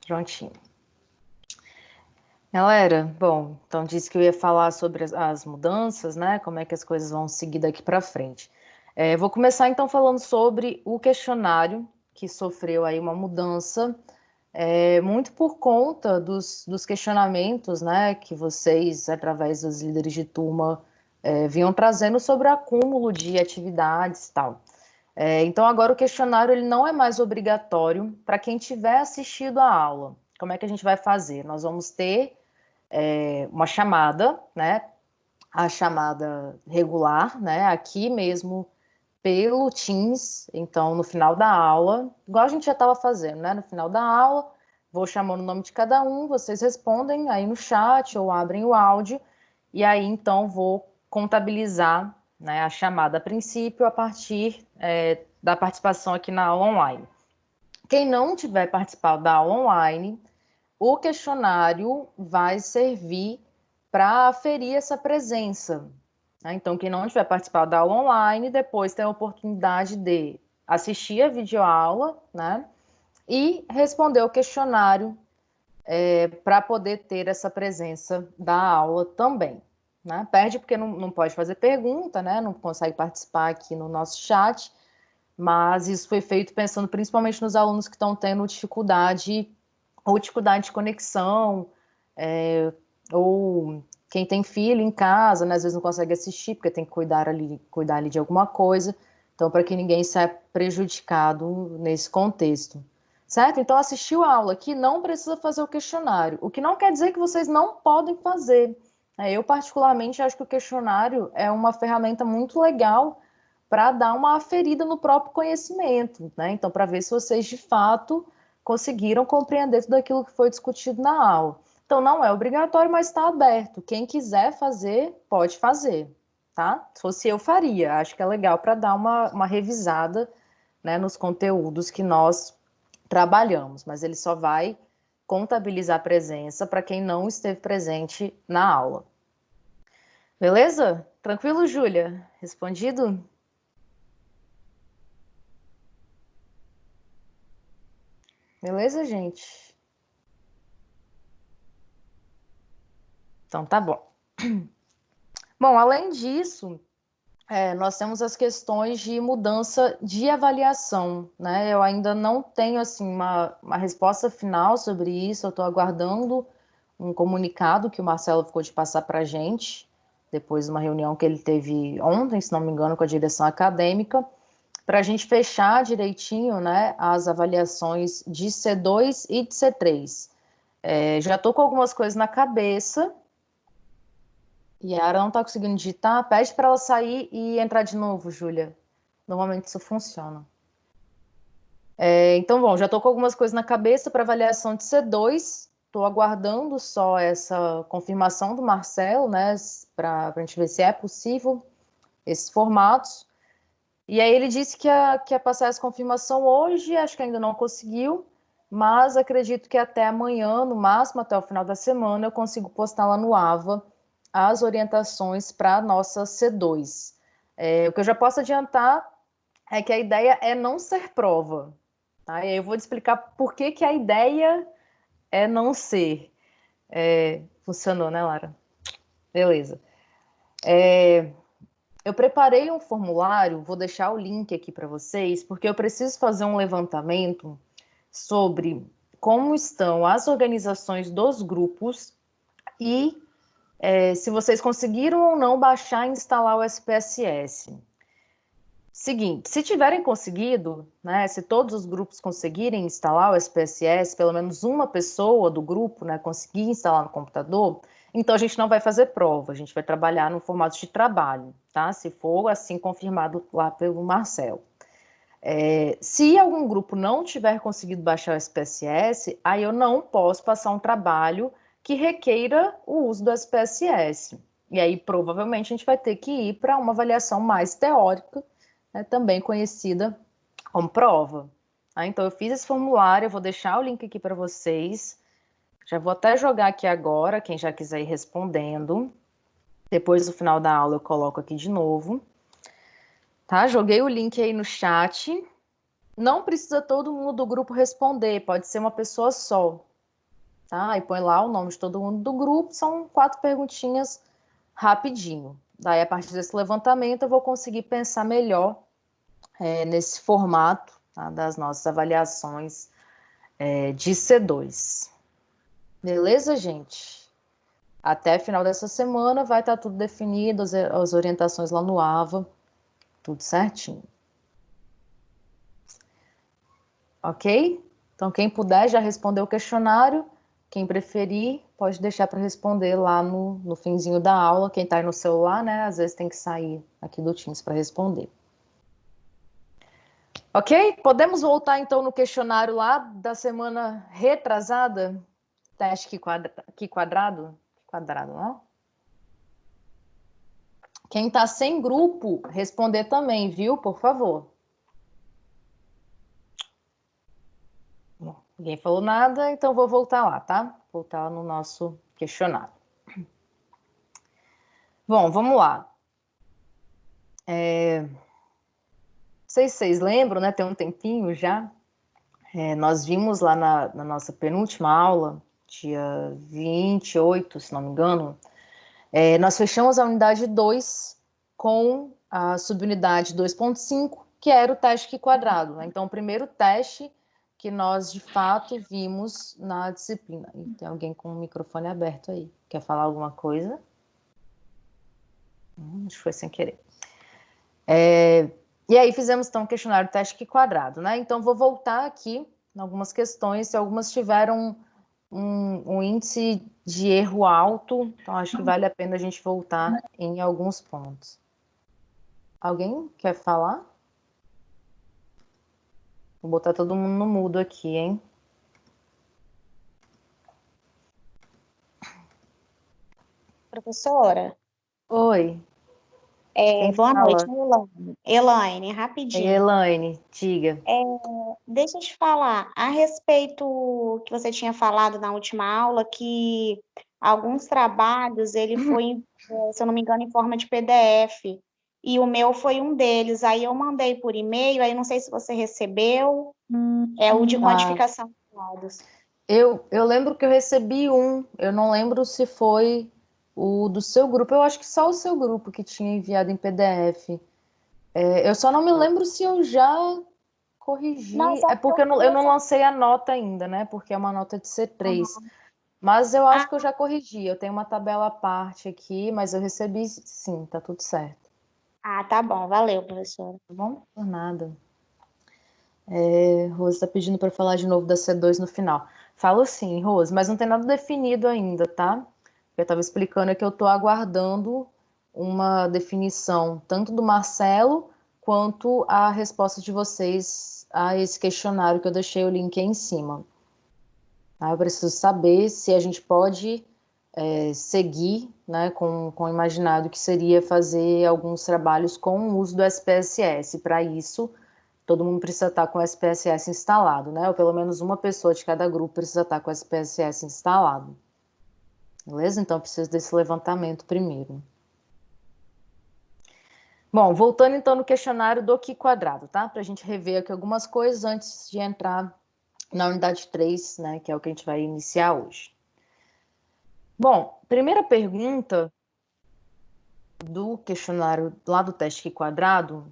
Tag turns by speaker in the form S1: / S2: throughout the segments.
S1: Prontinho. Galera, bom, então disse que eu ia falar sobre as mudanças, né? Como é que as coisas vão seguir daqui para frente. Vou começar então falando sobre o questionário que sofreu aí uma mudança, muito por conta dos questionamentos, né? Que vocês, através dos líderes de turma, vinham trazendo sobre o acúmulo de atividades e tal. Então agora o questionário ele não é mais obrigatório para quem tiver assistido a aula. Como é que a gente vai fazer? Nós vamos ter uma chamada, né? A chamada regular, né? Aqui mesmo pelo Teams. Então, no final da aula, igual a gente já estava fazendo, né? No final da aula, vou chamando o nome de cada um, vocês respondem aí no chat ou abrem o áudio, e aí então vou contabilizar, né, a chamada a princípio a partir da participação aqui na aula online. Quem não tiver participado da aula online, o questionário vai servir para aferir essa presença. Né? Então, quem não tiver participado da aula online, depois tem a oportunidade de assistir a videoaula, né? E responder o questionário para poder ter essa presença da aula também. Né? Perde porque não pode fazer pergunta, né? Não consegue participar aqui no nosso chat, mas isso foi feito pensando principalmente nos alunos que estão tendo dificuldade ou dificuldade de conexão, ou quem tem filho em casa, né, às vezes não consegue assistir porque tem que cuidar ali de alguma coisa. Então, para que ninguém saia prejudicado nesse contexto. Certo? Então, assistiu a aula aqui, não precisa fazer o questionário. O que não quer dizer que vocês não podem fazer. Eu, particularmente, acho que o questionário é uma ferramenta muito legal para dar uma aferida no próprio conhecimento, né? Então, para ver se vocês de fato conseguiram compreender tudo aquilo que foi discutido na aula. Então, não é obrigatório, mas está aberto. Quem quiser fazer, pode fazer, tá? Se fosse eu, faria. Acho que é legal para dar uma revisada, né, nos conteúdos que nós trabalhamos, mas ele só vai contabilizar a presença para quem não esteve presente na aula. Beleza? Tranquilo, Júlia? Respondido? Beleza, gente? Então tá bom. Bom, além disso, nós temos as questões de mudança de avaliação, né? Eu ainda não tenho assim uma resposta final sobre isso. Eu estou aguardando um comunicado que o Marcelo ficou de passar para a gente, depois de uma reunião que ele teve ontem, se não me engano, com a direção acadêmica, para a gente fechar direitinho, né, as avaliações de C2 e de C3. Já estou com algumas coisas na cabeça. E a Ara não tá conseguindo digitar, pede para ela sair e entrar de novo, Júlia. Normalmente isso funciona. Então, bom, já estou com algumas coisas na cabeça para avaliação de C2. Estou aguardando só essa confirmação do Marcelo, né, para a gente ver se é possível esses formatos. E aí ele disse que ia passar essa confirmação hoje, acho que ainda não conseguiu, mas acredito que até amanhã, no máximo até o final da semana, eu consigo postar lá no AVA as orientações para a nossa C2. O que eu já posso adiantar é que a ideia é não ser prova. Tá? E aí eu vou te explicar por que, que a ideia é não ser. Funcionou, né, Lara? Beleza. Eu preparei um formulário, vou deixar o link aqui para vocês, porque eu preciso fazer um levantamento sobre como estão as organizações dos grupos e se vocês conseguiram ou não baixar e instalar o SPSS. Seguinte, se tiverem conseguido, né, se todos os grupos conseguirem instalar o SPSS, pelo menos uma pessoa do grupo, né, conseguir instalar no computador, então a gente não vai fazer prova, a gente vai trabalhar no formato de trabalho, tá? Se for assim confirmado lá pelo Marcelo. Se algum grupo não tiver conseguido baixar o SPSS, aí eu não posso passar um trabalho que requeira o uso do SPSS. E aí, provavelmente, a gente vai ter que ir para uma avaliação mais teórica, né, também conhecida como prova. Então, eu fiz esse formulário, eu vou deixar o link aqui para vocês. Já vou até jogar aqui agora, quem já quiser ir respondendo. Depois, no final da aula, eu coloco aqui de novo. Tá? Joguei o link aí no chat. Não precisa todo mundo do grupo responder, pode ser uma pessoa só. tá? E põe lá o nome de todo mundo do grupo, são 4 perguntinhas rapidinho. Daí, a partir desse levantamento, eu vou conseguir pensar melhor nesse formato, tá, das nossas avaliações de C2. Beleza, gente? Até final dessa semana vai estar tudo definido, as orientações lá no AVA, tudo certinho. Ok? Então, quem puder já responder o questionário, quem preferir, pode deixar para responder lá no finzinho da aula. Quem está aí no celular, né, às vezes tem que sair aqui do Teams para responder. Ok? Podemos voltar então no questionário lá da semana retrasada? Teste que quadrado? Quadrado, não? Quem está sem grupo, responder também, viu? Por favor. Bom, ninguém falou nada, então vou voltar lá, tá? Voltar no nosso questionário. Bom, vamos lá. Não sei se vocês lembram, né? Tem um tempinho já. Nós vimos lá na nossa penúltima aula, dia 28, se não me engano, nós fechamos a unidade 2 com a subunidade 2.5, que era o teste quadrado, né? Então, o primeiro teste que nós, de fato, vimos na disciplina. E tem alguém com o microfone aberto aí. Quer falar alguma coisa? Acho que foi sem querer. E aí fizemos, então, o questionário teste quadrado, né? Então, vou voltar aqui em algumas questões, se algumas tiveram um índice de erro alto, então acho que vale a pena a gente voltar em alguns pontos. Alguém quer falar? Vou botar todo mundo no mudo aqui, hein?
S2: Professora,
S1: Oi, quem
S2: boa noite,
S1: fala?
S2: Elaine. Elaine, rapidinho.
S1: Elaine, diga.
S2: Deixa eu te falar, a respeito que você tinha falado na última aula, que alguns trabalhos ele foi, se eu não me engano, em forma de PDF, e o meu foi um deles. Aí eu mandei por e-mail, aí não sei se você recebeu, é o de quantificação de dados.
S1: Eu lembro que eu recebi eu não lembro se foi o do seu grupo, eu acho que só o seu grupo que tinha enviado em PDF. Eu só não me lembro se eu já
S2: Mas
S1: corrigi.
S2: é
S1: É
S2: porque
S1: porque
S2: eu
S1: eu
S2: queria
S1: não
S2: saber.
S1: lancei a nota ainda, né? Porque é uma nota de C3. Mas eu acho que eu já corrigi. Eu tenho uma tabela à parte aqui, mas eu recebi sim, tá tudo certo.
S2: Tá bom, valeu, professora.
S1: Tá bom? Por nada. Rose está pedindo para falar de novo da C2 no final. Falo sim, Rose, mas não tem nada definido ainda, tá? Eu estava explicando é que eu estou aguardando uma definição tanto do Marcelo quanto a resposta de vocês a esse questionário que eu deixei o link aí em cima. Tá? Eu preciso saber se a gente pode seguir, né, com o imaginado que seria fazer alguns trabalhos com o uso do SPSS. Para isso, todo mundo precisa estar com o SPSS instalado, né? Ou pelo menos uma pessoa de cada grupo precisa estar com o SPSS instalado. Beleza? Então, eu preciso desse levantamento primeiro. Bom, voltando então no questionário do Q quadrado, tá? Para a gente rever aqui algumas coisas antes de entrar na unidade 3, né? Que é o que a gente vai iniciar hoje. Bom, primeira pergunta do questionário lá do teste Q quadrado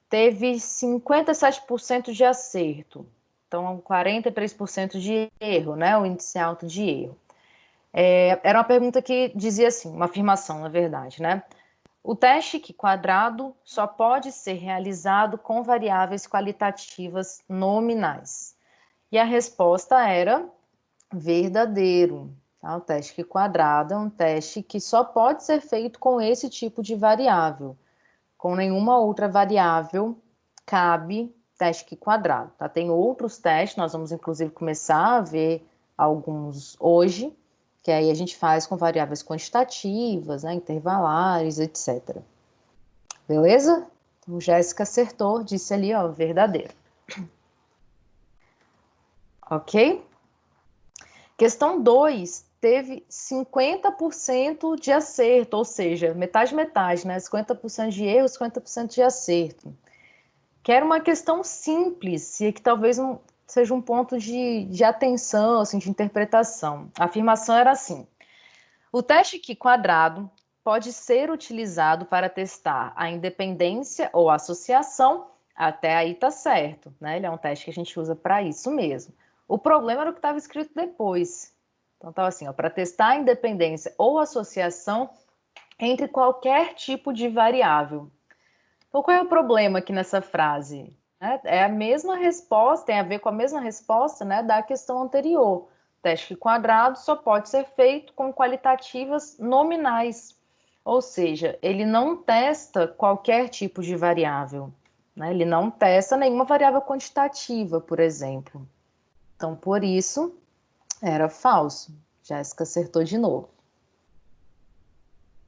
S1: teve 57% de acerto. Então, 43% de erro, né? O índice alto de erro. Era uma pergunta que dizia assim, uma afirmação, na verdade, né? O teste quadrado só pode ser realizado com variáveis qualitativas nominais. E a resposta era verdadeiro. Tá? O teste quadrado é um teste que só pode ser feito com esse tipo de variável. Com nenhuma outra variável cabe teste quadrado. Tá? Tem outros testes, nós vamos inclusive começar a ver alguns hoje, que aí a gente faz com variáveis quantitativas, né, intervalares, etc. Beleza? Então, Jéssica acertou, disse ali, ó, verdadeiro. Ok? Questão 2 teve 50% de acerto, ou seja, metade, né? 50% de erro, 50% de acerto. Que era uma questão simples, e que talvez seja um ponto de atenção, assim, de interpretação. A afirmação era assim: o teste Q quadrado pode ser utilizado para testar a independência ou associação, até aí tá certo, né? Ele é um teste que a gente usa para isso mesmo. O problema era o que estava escrito depois. Então estava assim, para testar a independência ou associação entre qualquer tipo de variável. Então qual é o problema aqui nessa frase? É a mesma resposta, tem a ver com a mesma resposta, né, da questão anterior. O teste quadrado só pode ser feito com qualitativas nominais, ou seja, ele não testa qualquer tipo de variável, né? Ele não testa nenhuma variável quantitativa, por exemplo. Então, por isso, era falso. Jéssica acertou de novo.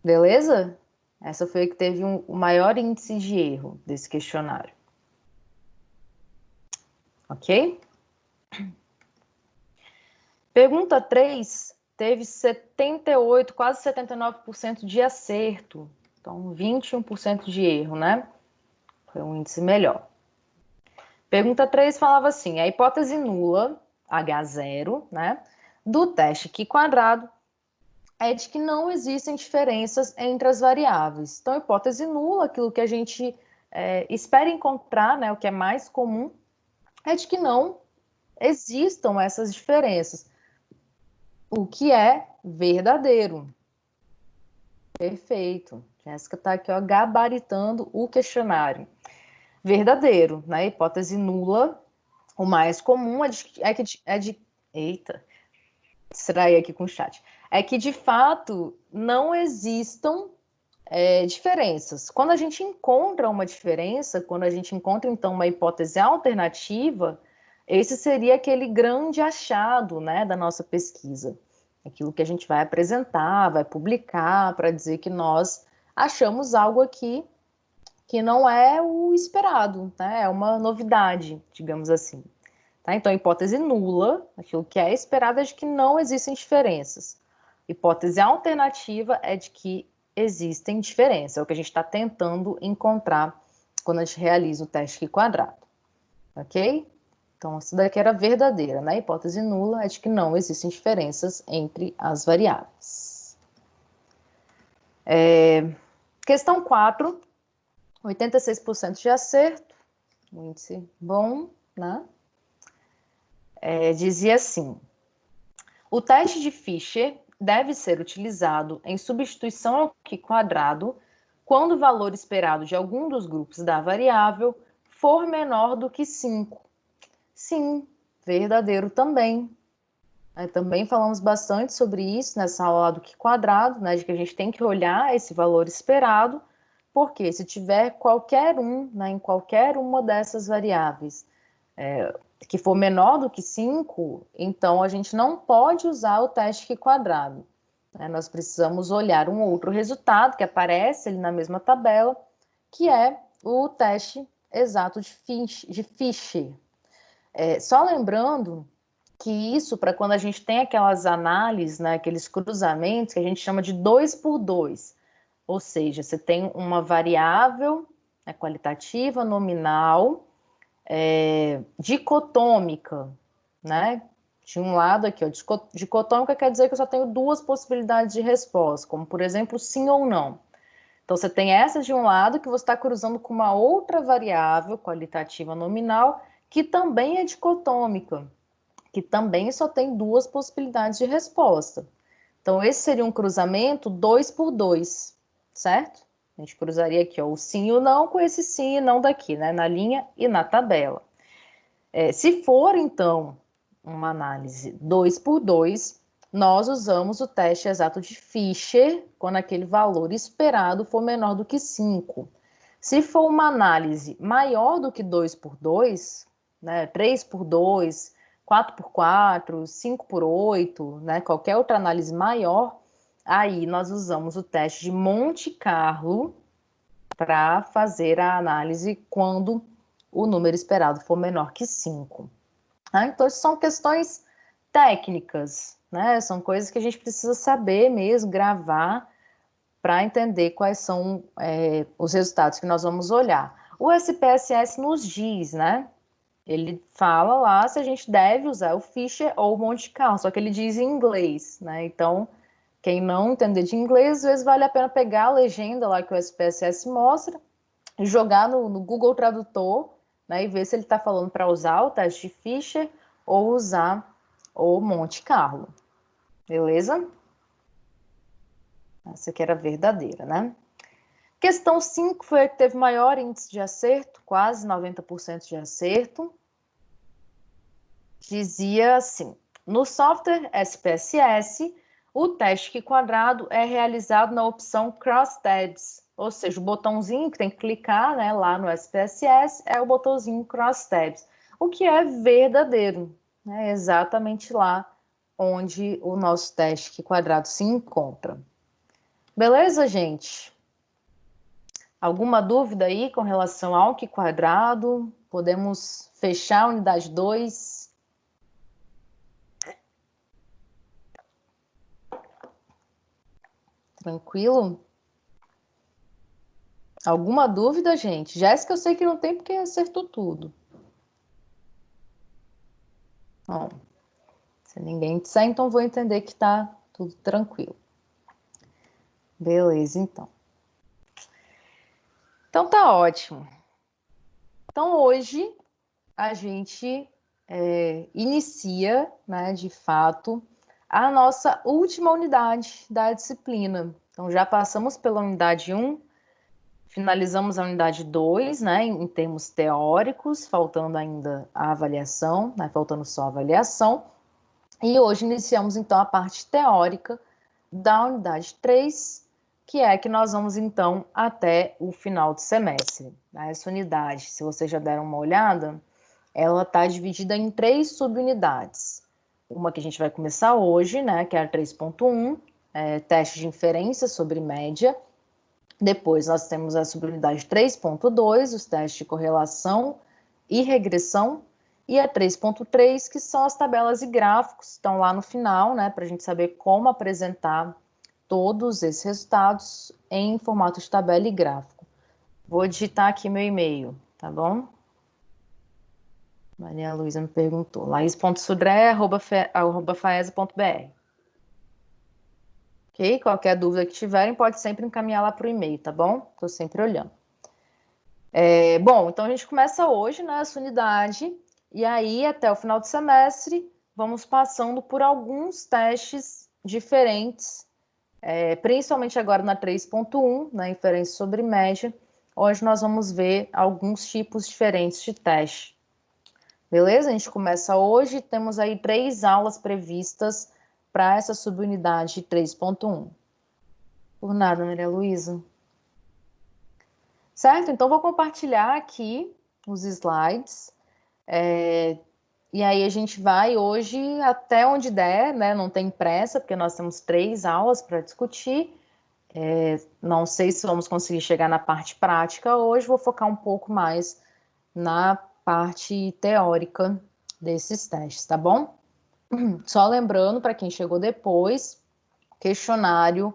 S1: Beleza? Essa foi a que teve o maior índice de erro desse questionário. Ok? Pergunta 3 teve 78, quase 79% de acerto. Então, 21% de erro, né? Foi um índice melhor. Pergunta 3 falava assim: a hipótese nula, H0, né, do teste Q quadrado é de que não existem diferenças entre as variáveis. Então, hipótese nula, aquilo que a gente espera encontrar, né, o que é mais comum, é de que não existam essas diferenças, o que é verdadeiro. Perfeito. Jéssica está aqui, ó, gabaritando o questionário. Verdadeiro, né? Hipótese nula, o mais comum eita, distrair aqui com o chat. É que, de fato, não existam diferenças. Quando a gente encontra uma diferença, quando a gente encontra, então, uma hipótese alternativa, esse seria aquele grande achado, né, da nossa pesquisa. Aquilo que a gente vai apresentar, vai publicar, para dizer que nós achamos algo aqui que não é o esperado, né? É uma novidade, digamos assim. Tá? Então, hipótese nula, aquilo que é esperado é de que não existem diferenças. Hipótese alternativa é de que existem diferenças, é o que a gente está tentando encontrar quando a gente realiza o teste Q quadrado. Ok? Então, isso daqui era verdadeira, né? Hipótese nula é de que não existem diferenças entre as variáveis. Questão 4, 86% de acerto, um índice bom, né? Dizia assim: o teste de Fisher deve ser utilizado em substituição ao Q quadrado quando o valor esperado de algum dos grupos da variável for menor do que 5. Sim, verdadeiro também. Também falamos bastante sobre isso nessa aula do Q quadrado, né, de que a gente tem que olhar esse valor esperado, porque se tiver qualquer um, né, em qualquer uma dessas variáveis, que for menor do que 5, então a gente não pode usar o teste Q quadrado. Nós precisamos olhar um outro resultado que aparece ali na mesma tabela, que é o teste exato de Fisher. Só lembrando que isso, para quando a gente tem aquelas análises, né, aqueles cruzamentos, que a gente chama de 2 por 2. Ou seja, você tem uma variável, né, qualitativa, nominal, dicotômica, né? De um lado aqui, ó, dicotômica quer dizer que eu só tenho duas possibilidades de resposta, como por exemplo, sim ou não. Então você tem essa de um lado que você está cruzando com uma outra variável qualitativa nominal que também é dicotômica, que também só tem duas possibilidades de resposta. Então esse seria um cruzamento 2 por 2, certo? A gente cruzaria aqui, ó, o sim e o não com esse sim e não daqui, né? Na linha e na tabela. Se for, então, uma análise 2 por 2, nós usamos o teste exato de Fisher quando aquele valor esperado for menor do que 5. Se for uma análise maior do que 2 por 2, né, 3 por 2, 4 por 4, 5 por 8, né, qualquer outra análise maior, aí nós usamos o teste de Monte Carlo para fazer a análise quando o número esperado for menor que 5. Então, são questões técnicas, né? São coisas que a gente precisa saber mesmo, gravar, para entender quais são os resultados que nós vamos olhar. O SPSS nos diz, né, Ele fala lá se a gente deve usar o Fisher ou o Monte Carlo, só que ele diz em inglês, né? Então, quem não entender de inglês, às vezes vale a pena pegar a legenda lá que o SPSS mostra, jogar no Google Tradutor, né, e ver se ele está falando para usar o teste de Fisher ou usar o Monte Carlo. Beleza? Essa aqui era verdadeira, né? Questão 5 foi a que teve maior índice de acerto, quase 90% de acerto. Dizia assim: no software SPSS, o teste quadrado é realizado na opção Cross Tabs, ou seja, o botãozinho que tem que clicar, né, lá no SPSS é o botãozinho Cross Tabs, o que é verdadeiro, né, exatamente lá onde o nosso teste quadrado se encontra. Beleza, gente? Alguma dúvida aí com relação ao que quadrado? Podemos fechar a unidade 2? Tranquilo? Alguma dúvida, gente? Jéssica, eu sei que não tem porque acertou tudo. Bom, se ninguém disser, então vou entender que tá tudo tranquilo. Beleza, então. Então tá ótimo. Então hoje a gente inicia, né, de fato, a nossa última unidade da disciplina. Então já passamos pela unidade 1, finalizamos a unidade 2, né, em termos teóricos, faltando ainda a avaliação, né, faltando só a avaliação. E hoje iniciamos então a parte teórica da unidade 3, que é que nós vamos então até o final do semestre. Essa unidade, se vocês já deram uma olhada, ela está dividida em 3 subunidades. Uma que a gente vai começar hoje, né, que é a 3.1, teste de inferência sobre média. Depois nós temos a subunidade 3.2, os testes de correlação e regressão, e a 3.3, que são as tabelas e gráficos, estão lá no final, né, para a gente saber como apresentar todos esses resultados em formato de tabela e gráfico. Vou digitar aqui meu e-mail, tá bom? Maria Luísa me perguntou. laís.sudré@faesa.br. Ok? Qualquer dúvida que tiverem, pode sempre encaminhar lá para o e-mail, tá bom? Estou sempre olhando. Bom, então a gente começa hoje, né, essa unidade, e aí até o final do semestre vamos passando por alguns testes diferentes, principalmente agora na 3.1, na inferência sobre média, onde nós vamos ver alguns tipos diferentes de teste. Beleza? A gente começa hoje, temos aí 3 aulas previstas para essa subunidade 3.1. Por nada, Maria Luísa. Certo? Então, vou compartilhar aqui os slides. E aí a gente vai hoje até onde der, né? Não tem pressa, porque nós temos 3 aulas para discutir. Não sei se vamos conseguir chegar na parte prática hoje, vou focar um pouco mais na parte teórica desses testes, tá bom? Só lembrando, para quem chegou depois, questionário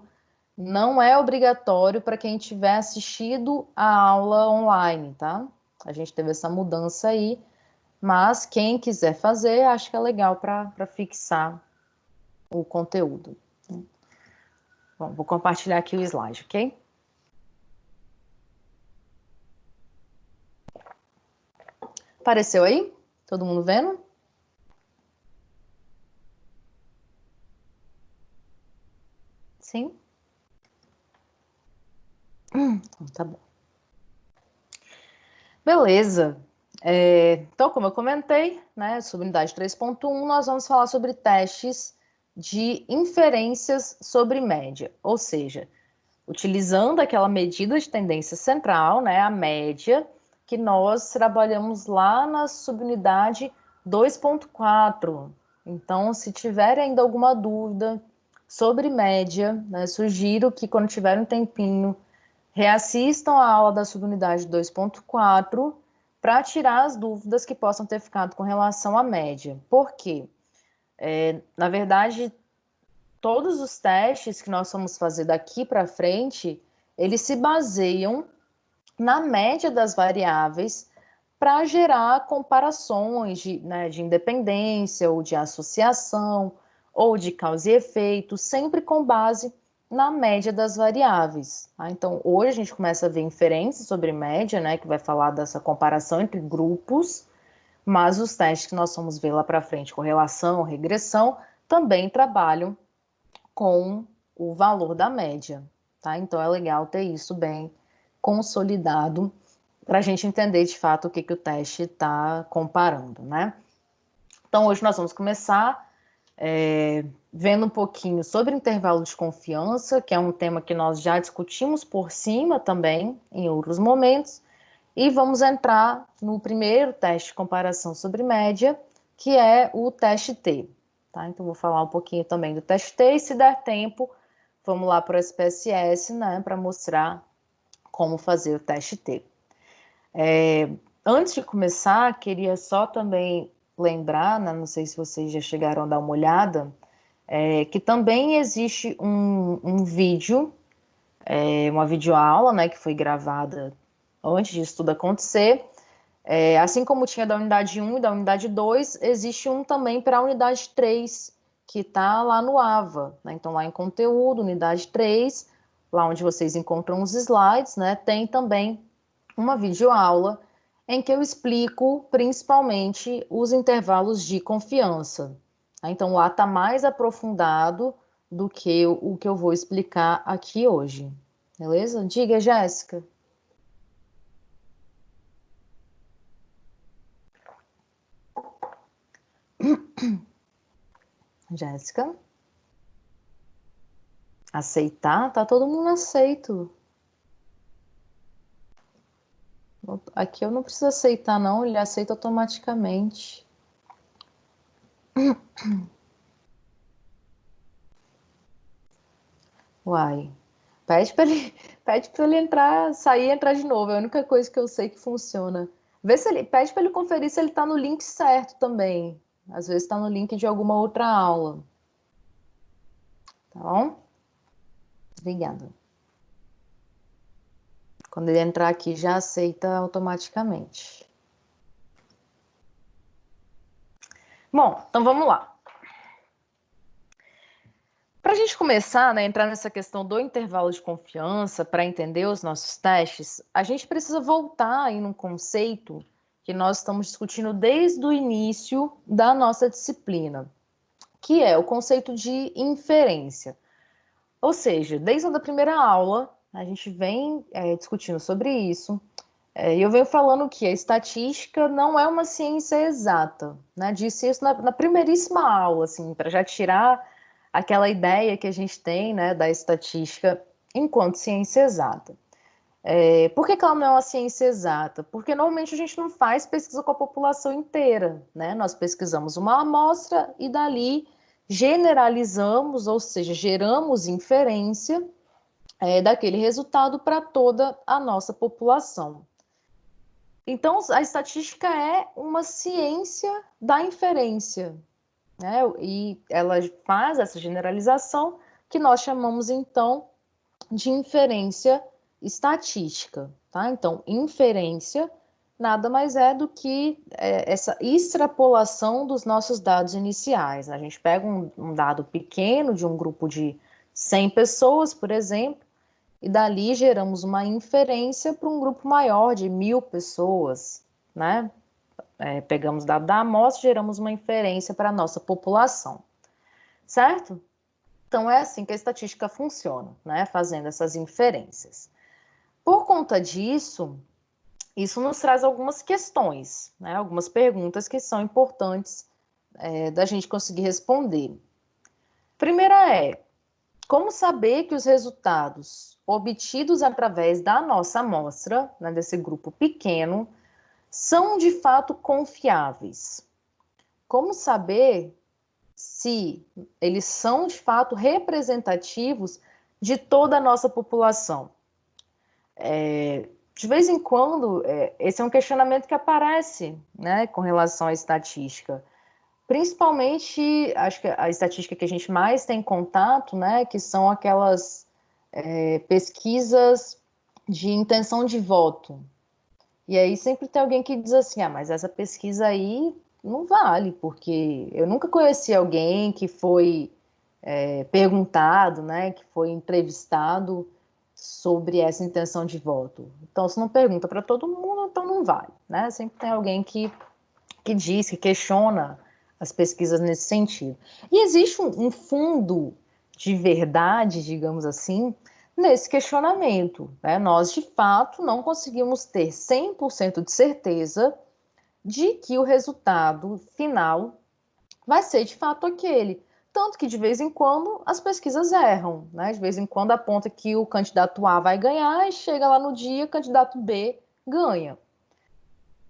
S1: não é obrigatório para quem tiver assistido a aula online, tá? A gente teve essa mudança aí, mas quem quiser fazer, acho que é legal para fixar o conteúdo. Bom, vou compartilhar aqui o slide, ok? Apareceu aí? Todo mundo vendo? Sim? Então, tá bom. Beleza. Então, como eu comentei, né, sobre unidade 3.1, nós vamos falar sobre testes de inferências sobre média, ou seja, utilizando aquela medida de tendência central, né, a média, que nós trabalhamos lá na subunidade 2.4. Então, se tiver ainda alguma dúvida sobre média, né, sugiro que quando tiver um tempinho, reassistam a aula da subunidade 2.4 para tirar as dúvidas que possam ter ficado com relação à média. Por quê? Na verdade, todos os testes que nós vamos fazer daqui para frente, eles se baseiam na média das variáveis para gerar comparações né, de independência ou de associação ou de causa e efeito, sempre com base na média das variáveis. Tá? Então, hoje a gente começa a ver inferências sobre média, né, que vai falar dessa comparação entre grupos, mas os testes que nós vamos ver lá para frente, correlação, regressão, também trabalham com o valor da média. Tá? Então, é legal ter isso bem consolidado para a gente entender de fato o que o teste está comparando, né? Então, hoje nós vamos começar vendo um pouquinho sobre intervalo de confiança, que é um tema que nós já discutimos por cima também em outros momentos, e vamos entrar no primeiro teste de comparação sobre média, que é o teste T. Tá? Então, vou falar um pouquinho também do teste T, e se der tempo, vamos lá para o SPSS, né, para mostrar como fazer o teste T. Antes de começar, queria só também lembrar, né, não sei se vocês já chegaram a dar uma olhada, que também existe um vídeo, uma videoaula, né, que foi gravada antes disso tudo acontecer. Assim como tinha da unidade 1 e da unidade 2, existe um também para a unidade 3, que está lá no AVA. Né? Então, lá em conteúdo, unidade 3, lá onde vocês encontram os slides, né, tem também uma videoaula em que eu explico principalmente os intervalos de confiança. Então, lá está mais aprofundado do que o que eu vou explicar aqui hoje. Beleza? Diga, Jéssica. Jéssica? Aceitar? Tá todo mundo aceito. Aqui eu não preciso aceitar, não. Ele aceita automaticamente. Uai. Pede pra ele entrar, sair e entrar de novo. É a única coisa que eu sei que funciona. Pede para ele conferir se ele tá no link certo também. Às vezes tá no link de alguma outra aula. Tá bom? Obrigada. Quando ele entrar aqui, já aceita automaticamente. Bom, então vamos lá. Para a gente começar, né, entrar nessa questão do intervalo de confiança, para entender os nossos testes, a gente precisa voltar aí num conceito que nós estamos discutindo desde o início da nossa disciplina, que é o conceito de inferência. Ou seja, desde a primeira aula, a gente vem discutindo sobre isso, e eu venho falando que a estatística não é uma ciência exata, né? Disse isso na primeiríssima aula, assim, para já tirar aquela ideia que a gente tem, né, da estatística enquanto ciência exata. Por que ela não é uma ciência exata? Porque normalmente a gente não faz pesquisa com a população inteira, né? Nós pesquisamos uma amostra e dali generalizamos, ou seja, geramos inferência daquele resultado para toda a nossa população. Então, a estatística é uma ciência da inferência, né? E ela faz essa generalização que nós chamamos, então, de inferência estatística, tá? Então, inferência nada mais é do que essa extrapolação dos nossos dados iniciais. A gente pega um dado pequeno de um grupo de 100 pessoas, por exemplo, e dali geramos uma inferência para um grupo maior de 1.000 pessoas, né? Pegamos dado da amostra, geramos uma inferência para a nossa população, certo? Então é assim que a estatística funciona, né? Fazendo essas inferências. Por conta disso, isso nos traz algumas questões, né? Algumas perguntas que são importantes da gente conseguir responder. Primeira é, como saber que os resultados obtidos através da nossa amostra, né, desse grupo pequeno, são de fato confiáveis? Como saber se eles são de fato representativos de toda a nossa população? De vez em quando, esse é um questionamento que aparece, né, com relação à estatística. Principalmente, acho que a estatística que a gente mais tem contato, né, que são aquelas pesquisas de intenção de voto. E aí sempre tem alguém que diz assim, mas essa pesquisa aí não vale, porque eu nunca conheci alguém que foi perguntado, né, que foi entrevistado sobre essa intenção de voto. Então, se não pergunta para todo mundo, então não vale, né? Sempre tem alguém que diz, que questiona as pesquisas nesse sentido. E existe um fundo de verdade, digamos assim, nesse questionamento, né? Nós, de fato, não conseguimos ter 100% de certeza de que o resultado final vai ser, de fato, aquele. Tanto que, de vez em quando, as pesquisas erram, né? De vez em quando aponta que o candidato A vai ganhar e chega lá no dia, o candidato B ganha.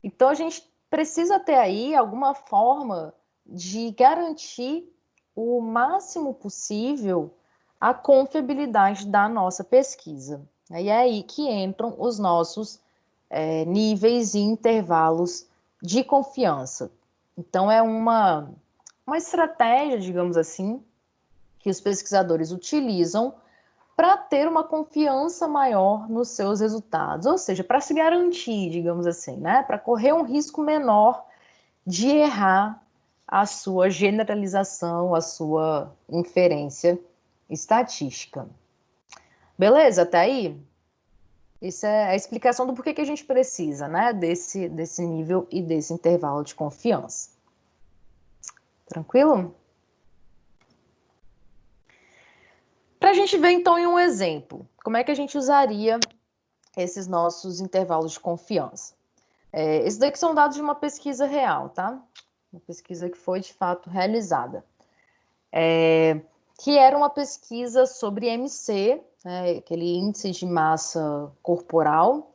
S1: Então, a gente precisa ter aí alguma forma de garantir o máximo possível a confiabilidade da nossa pesquisa. E é aí que entram os nossos níveis e intervalos de confiança. Então, é uma estratégia, digamos assim, que os pesquisadores utilizam para ter uma confiança maior nos seus resultados, ou seja, para se garantir, digamos assim, né, para correr um risco menor de errar a sua generalização, a sua inferência estatística. Beleza? Até aí? Isso é a explicação do porquê que a gente precisa, né, desse nível e desse intervalo de confiança. Tranquilo? Para a gente ver, então, em um exemplo, como é que a gente usaria esses nossos intervalos de confiança? Esses daqui são dados de uma pesquisa real, tá? Uma pesquisa que foi, de fato, realizada. Que era uma pesquisa sobre IMC, né, aquele índice de massa corporal,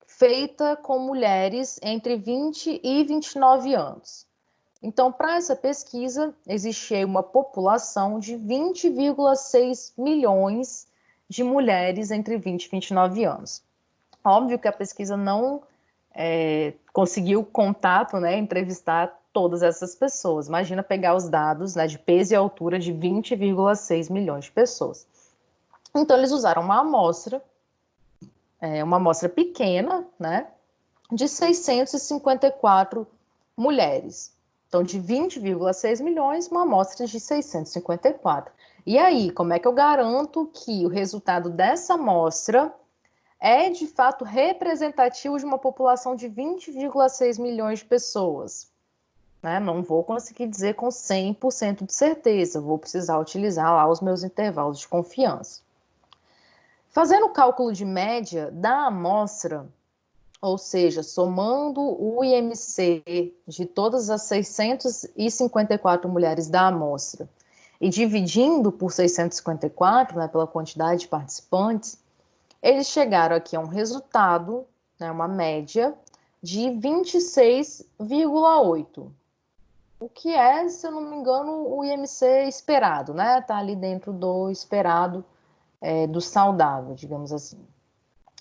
S1: feita com mulheres entre 20 e 29 anos. Então, para essa pesquisa, existia uma população de 20,6 milhões de mulheres entre 20 e 29 anos. Óbvio que a pesquisa não conseguiu contato, né, entrevistar todas essas pessoas. Imagina pegar os dados, né, de peso e altura de 20,6 milhões de pessoas. Então, eles usaram uma amostra pequena, né, de 654 mulheres. Então, de 20,6 milhões, uma amostra de 654. E aí, como é que eu garanto que o resultado dessa amostra é, de fato, representativo de uma população de 20,6 milhões de pessoas? Né? Não vou conseguir dizer com 100% de certeza, vou precisar utilizar lá os meus intervalos de confiança. Fazendo o cálculo de média da amostra, ou seja, somando o IMC de todas as 654 mulheres da amostra e dividindo por 654, né, pela quantidade de participantes, eles chegaram aqui a um resultado, né, uma média de 26,8, o que é, se eu não me engano, o IMC esperado, né? Tá ali dentro do esperado, do saudável, digamos assim.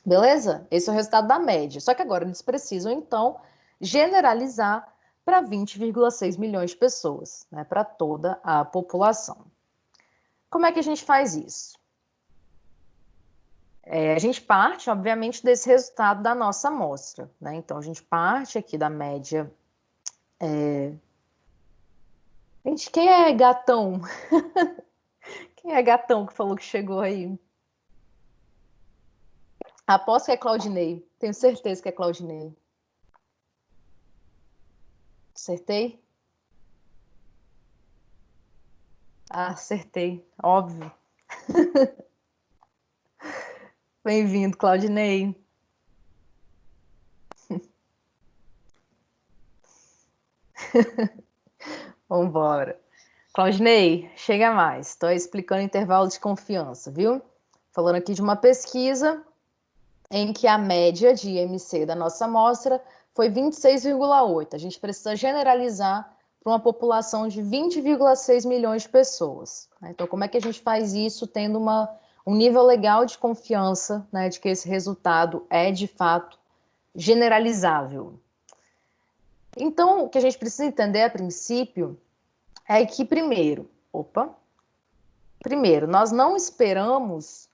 S1: Beleza? Esse é o resultado da média. Só que agora eles precisam, então, generalizar para 20,6 milhões de pessoas, né, para toda a população. Como é que a gente faz isso? A gente parte, obviamente, desse resultado da nossa amostra, né? Então, a gente parte aqui da média. Gente, quem é gatão? Quem é gatão que falou que chegou aí? Aposto que é Claudinei. Tenho certeza que é Claudinei. Acertei? Ah, acertei, óbvio. Bem-vindo, Claudinei. Vamos embora. Claudinei, chega mais. Estou explicando intervalo de confiança, viu? Falando aqui de uma pesquisa em que a média de IMC da nossa amostra foi 26,8. A gente precisa generalizar para uma população de 20,6 milhões de pessoas. Então, como é que a gente faz isso tendo um nível legal de confiança, né, de que esse resultado é, de fato, generalizável? Então, o que a gente precisa entender a princípio é que, primeiro, nós não esperamos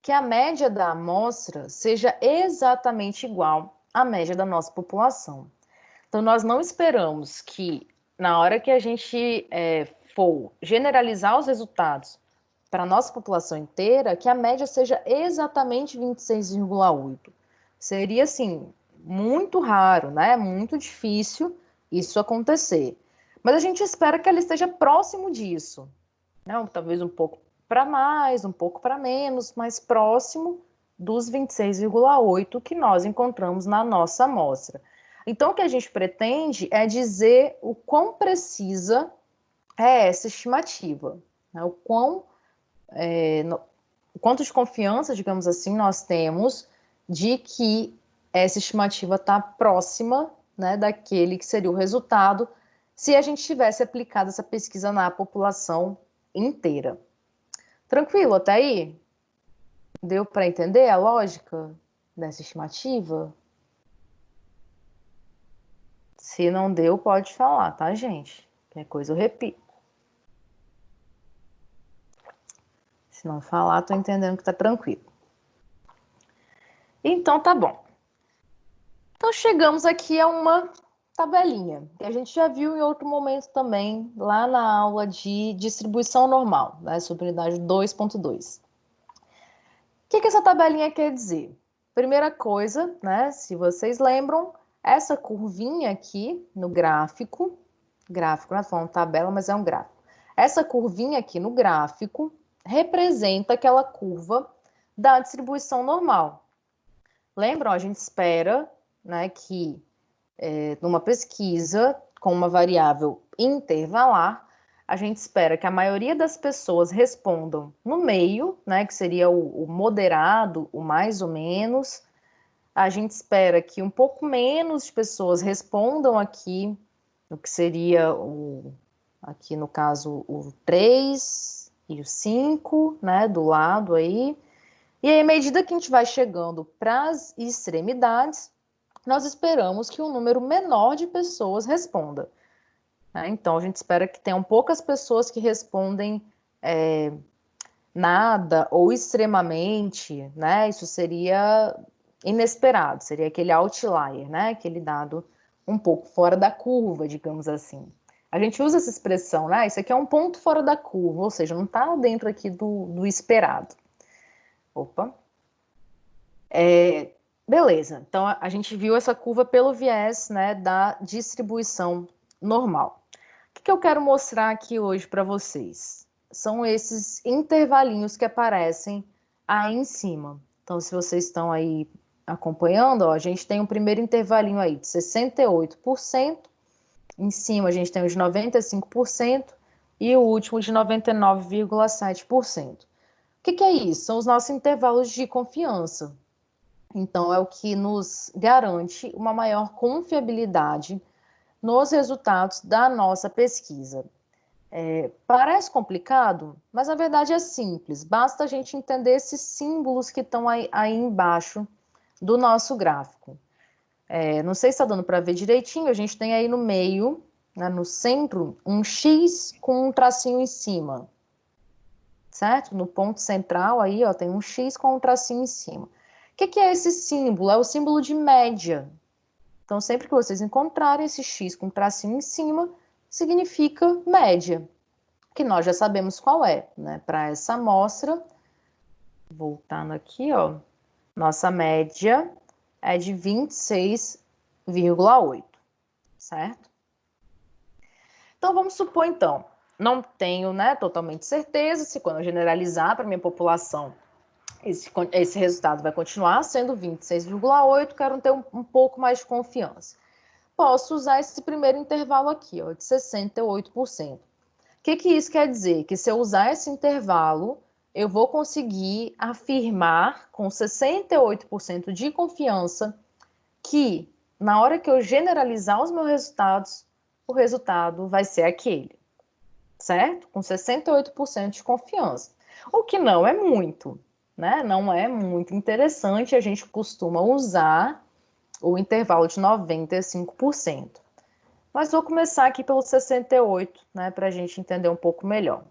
S1: que a média da amostra seja exatamente igual a média da nossa população. Então, nós não esperamos que, na hora que a gente for generalizar os resultados para a nossa população inteira, que a média seja exatamente 26,8. Seria, assim, muito raro, né? Muito difícil isso acontecer. Mas a gente espera que ela esteja próximo disso. Não, talvez um pouco para mais, um pouco para menos, mas próximo dos 26,8 que nós encontramos na nossa amostra. Então, o que a gente pretende é dizer o quão precisa é essa estimativa, né? O quanto de confiança, digamos assim, nós temos de que essa estimativa está próxima, né, daquele que seria o resultado se a gente tivesse aplicado essa pesquisa na população inteira. Tranquilo até aí? Deu para entender a lógica dessa estimativa? Se não deu, pode falar, tá, gente? Qualquer coisa eu repito. Se não falar, tô entendendo que tá tranquilo. Então tá bom. Então chegamos aqui a uma tabelinha, que a gente já viu em outro momento também, lá na aula de distribuição normal, né, sobre unidade 2.2. O que essa tabelinha quer dizer? Primeira coisa, né, se vocês lembram, essa curvinha aqui no gráfico, não é falando tabela, mas é um gráfico. Essa curvinha aqui no gráfico representa aquela curva da distribuição normal. Lembram? A gente espera, né, que numa pesquisa com uma variável intervalar, a gente espera que a maioria das pessoas respondam no meio, né, que seria o moderado, o mais ou menos. A gente espera que um pouco menos de pessoas respondam aqui, o que seria aqui no caso o 3 e o 5, né, do lado aí. E aí, à medida que a gente vai chegando para as extremidades, nós esperamos que um número menor de pessoas responda. Né? Então, a gente espera que tenham poucas pessoas que respondem nada ou extremamente, né? Isso seria inesperado, seria aquele outlier, né? Aquele dado um pouco fora da curva, digamos assim. A gente usa essa expressão, né? Isso aqui é um ponto fora da curva, ou seja, não está dentro aqui do esperado. Opa. Beleza, então a gente viu essa curva pelo viés, né, da distribuição normal. O que eu quero mostrar aqui hoje para vocês? São esses intervalinhos que aparecem aí em cima. Então, se vocês estão aí acompanhando, ó, a gente tem um primeiro intervalinho aí de 68%, em cima a gente tem os 95% e o último de 99,7%. O que é isso? São os nossos intervalos de confiança. Então, é o que nos garante uma maior confiabilidade nos resultados da nossa pesquisa. Parece complicado, mas na verdade é simples. Basta a gente entender esses símbolos que estão aí embaixo do nosso gráfico. Não sei se está dando para ver direitinho, a gente tem aí no meio, né, no centro, um X com um tracinho em cima. Certo? No ponto central aí, ó, tem um X com um tracinho em cima. O que é esse símbolo? É o símbolo de média. Então, sempre que vocês encontrarem esse X com tracinho em cima, significa média, que nós já sabemos qual é, né? Para essa amostra, voltando aqui, ó, nossa média é de 26,8, certo? Então, vamos supor, então, não tenho, né, totalmente certeza se quando eu generalizar para minha população, esse resultado vai continuar sendo 26,8, quero ter um pouco mais de confiança. Posso usar esse primeiro intervalo aqui, ó, de 68%. O que isso quer dizer? Que se eu usar esse intervalo, eu vou conseguir afirmar com 68% de confiança que, na hora que eu generalizar os meus resultados, o resultado vai ser aquele, certo? Com 68% de confiança. O que não é muito, né? Não é muito interessante, a gente costuma usar o intervalo de 95%. Mas vou começar aqui pelo 68%, né, para a gente entender um pouco melhor.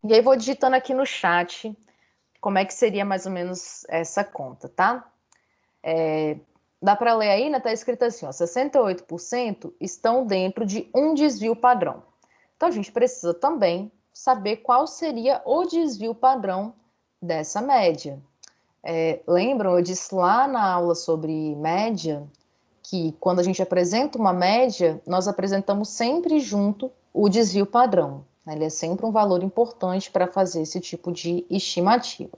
S1: E aí vou digitando aqui no chat como é que seria mais ou menos essa conta, tá? dá para ler aí, né? Está escrito assim, ó, 68% estão dentro de um desvio padrão. Então, a gente precisa também saber qual seria o desvio padrão dessa média. Lembram, eu disse lá na aula sobre média, que quando a gente apresenta uma média, nós apresentamos sempre junto o desvio padrão. Ele é sempre um valor importante para fazer esse tipo de estimativa.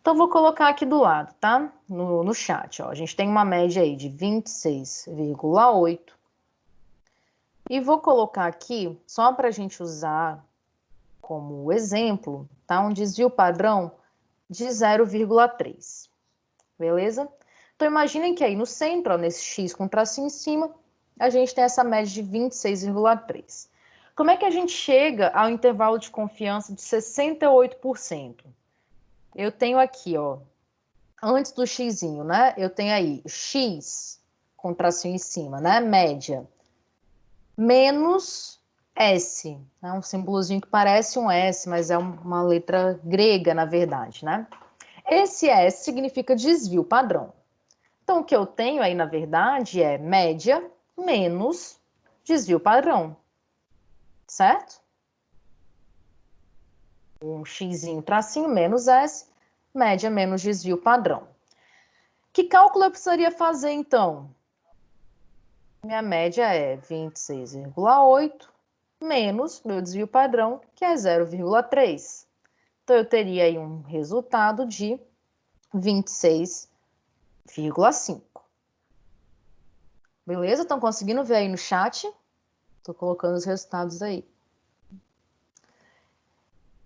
S1: Então, vou colocar aqui do lado, tá? No chat, ó. A gente tem uma média aí de 26,8. E vou colocar aqui, só para a gente usar como exemplo, tá? Um desvio padrão de 0,3. Beleza? Então, imaginem que aí no centro, ó, nesse X com tracinho em cima, a gente tem essa média de 26,3. Como é que a gente chega ao intervalo de confiança de 68%? Eu tenho aqui, ó, antes do xzinho, né? Eu tenho aí X com tracinho em cima, né? Média. Menos S. É um símbolozinho que parece um S, mas é uma letra grega, na verdade, né? Esse S significa desvio padrão. Então, o que eu tenho aí, na verdade, é média menos desvio padrão, certo? Um xzinho, tracinho, menos S, média menos desvio padrão. Que cálculo eu precisaria fazer, então? Minha média é 26,8 menos meu desvio padrão, que é 0,3. Então, eu teria aí um resultado de 26,5. Beleza? Estão conseguindo ver aí no chat? Estou colocando os resultados aí.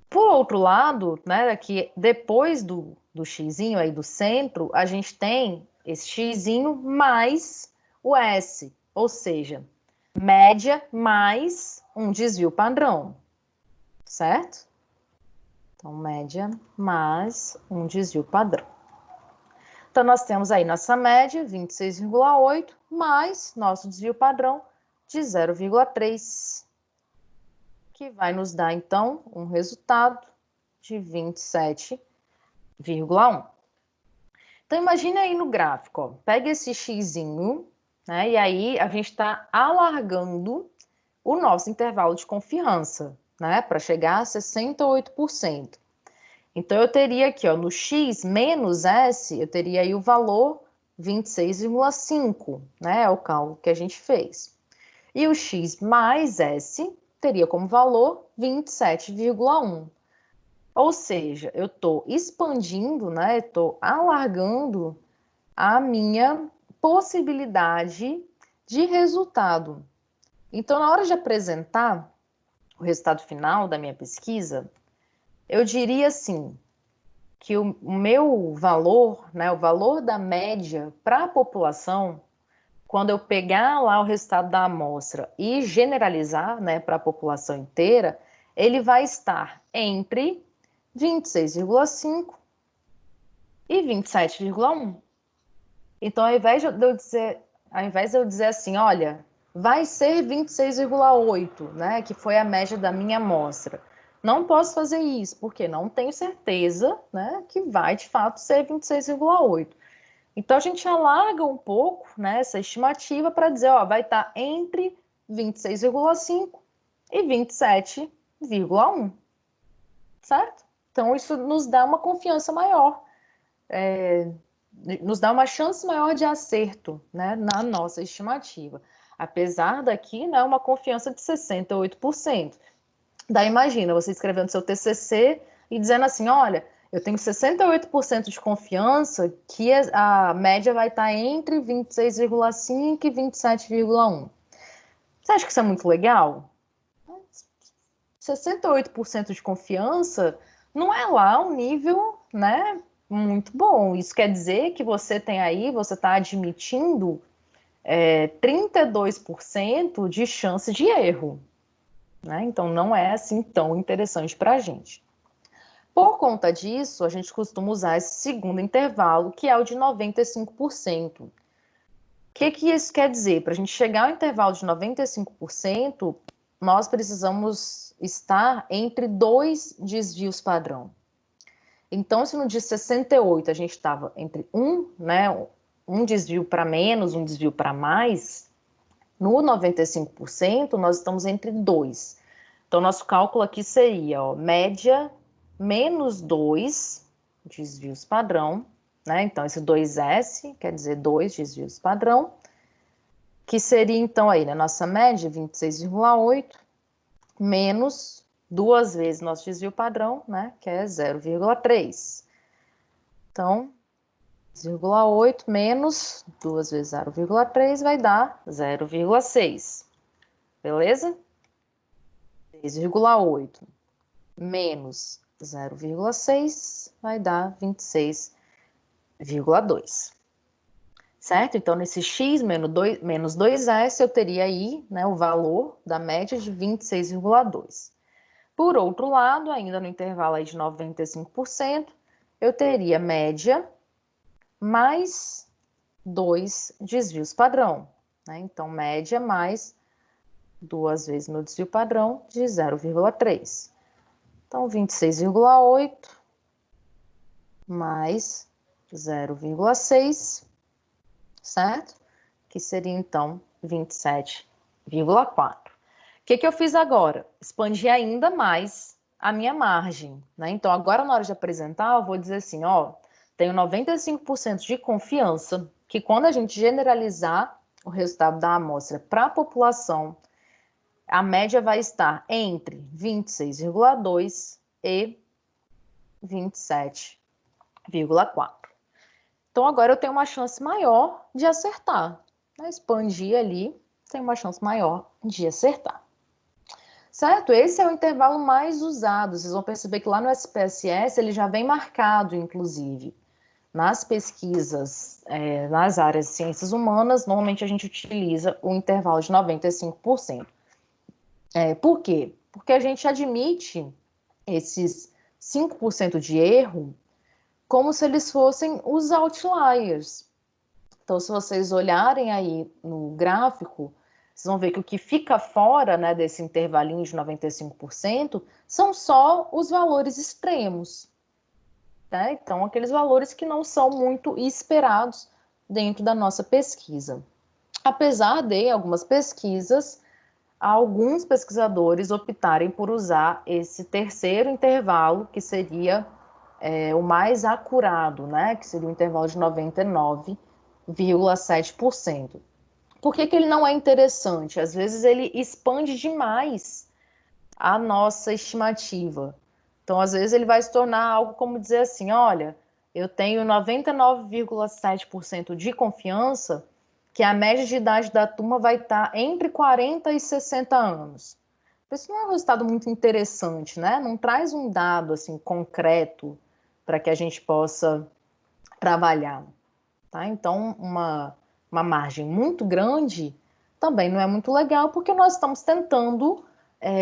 S1: Por outro lado, né, aqui depois do xzinho aí do centro, a gente tem esse xzinho mais o S, ou seja, média mais um desvio padrão, certo? Então, média mais um desvio padrão. Então, nós temos aí nossa média, 26,8, mais nosso desvio padrão de 0,3, que vai nos dar, então, um resultado de 27,1. Então, imagine aí no gráfico, ó, pega esse xzinho, né, e aí a gente está alargando o nosso intervalo de confiança, né, para chegar a 68%. Então, eu teria aqui, ó, no x menos s, eu teria aí o valor 26,5, né, é o cálculo que a gente fez. E o x mais s teria como valor 27,1. Ou seja, eu estou expandindo, né? Estou alargando a minha possibilidade de resultado. Então, na hora de apresentar o resultado final da minha pesquisa, eu diria assim, que o meu valor, né, o valor da média para a população, quando eu pegar lá o resultado da amostra e generalizar, né, para a população inteira, ele vai estar entre 26,5 e 27,1. Então, ao invés de eu dizer assim, olha, vai ser 26,8, né, que foi a média da minha amostra. Não posso fazer isso, porque não tenho certeza, né, que vai de fato ser 26,8. Então, a gente alarga um pouco, né, essa estimativa para dizer, ó, vai estar entre 26,5 e 27,1, certo? Então, isso nos dá uma confiança maior, nos dá uma chance maior de acerto, né, na nossa estimativa. Apesar daqui, né, uma confiança de 68%. Daí imagina, você escrevendo seu TCC e dizendo assim, olha, eu tenho 68% de confiança que a média vai estar entre 26,5 e 27,1. Você acha que isso é muito legal? 68% de confiança não é lá um nível, né, muito bom. Isso quer dizer que você tem aí, você está admitindo 32% de chance de erro. Né? Então, não é assim tão interessante para a gente. Por conta disso, a gente costuma usar esse segundo intervalo, que é o de 95%. O que isso quer dizer? Para a gente chegar ao intervalo de 95%, nós precisamos estar entre dois desvios padrão. Então, se no dia 68 a gente estava entre 1, né, um desvio para menos, um desvio para mais, no 95% nós estamos entre 2. Então, nosso cálculo aqui seria, ó, média menos 2 desvios padrão, né? Então, esse 2S quer dizer 2 desvios padrão, que seria, então, aí, né, nossa média, 26,8, menos 2 vezes nosso desvio padrão, né, que é 0,3. Então, 0,8 menos 2 vezes 0,3 vai dar 0,6. Beleza? 6,8 menos 0,6 vai dar 26,2. Certo? Então, nesse x menos 2s, eu teria aí, né, o valor da média de 26,2. Por outro lado, ainda no intervalo aí de 95%, eu teria média mais 2 desvios padrão. Né? Então, média mais 2 vezes meu desvio padrão de 0,3. Então, 26,8 mais 0,6, certo? Que seria, então, 27,4. O que eu fiz agora? Expandi ainda mais a minha margem, né? Então, agora na hora de apresentar, eu vou dizer assim, ó, tenho 95% de confiança que quando a gente generalizar o resultado da amostra para a população, a média vai estar entre 26,2 e 27,4. Então, agora eu tenho uma chance maior de acertar. Né? Expandir ali, tem uma chance maior de acertar. Certo? Esse é o intervalo mais usado. Vocês vão perceber que lá no SPSS ele já vem marcado, inclusive. Nas pesquisas, nas áreas de ciências humanas, normalmente a gente utiliza o intervalo de 95%. Por quê? Porque a gente admite esses 5% de erro como se eles fossem os outliers. Então, se vocês olharem aí no gráfico, vocês vão ver que o que fica fora, né, desse intervalinho de 95% são só os valores extremos. Tá? Então, aqueles valores que não são muito esperados dentro da nossa pesquisa. Apesar de algumas pesquisas, alguns pesquisadores optarem por usar esse terceiro intervalo, que seria o mais acurado, né? Que seria o intervalo de 99,7%. Por que ele não é interessante? Às vezes ele expande demais a nossa estimativa. Então, às vezes ele vai se tornar algo como dizer assim, olha, eu tenho 99,7% de confiança que a média de idade da turma vai estar entre 40 e 60 anos. Isso não é um resultado muito interessante, né? Não traz um dado assim concreto para que a gente possa trabalhar. Tá? Então, uma margem muito grande também não é muito legal, porque nós estamos tentando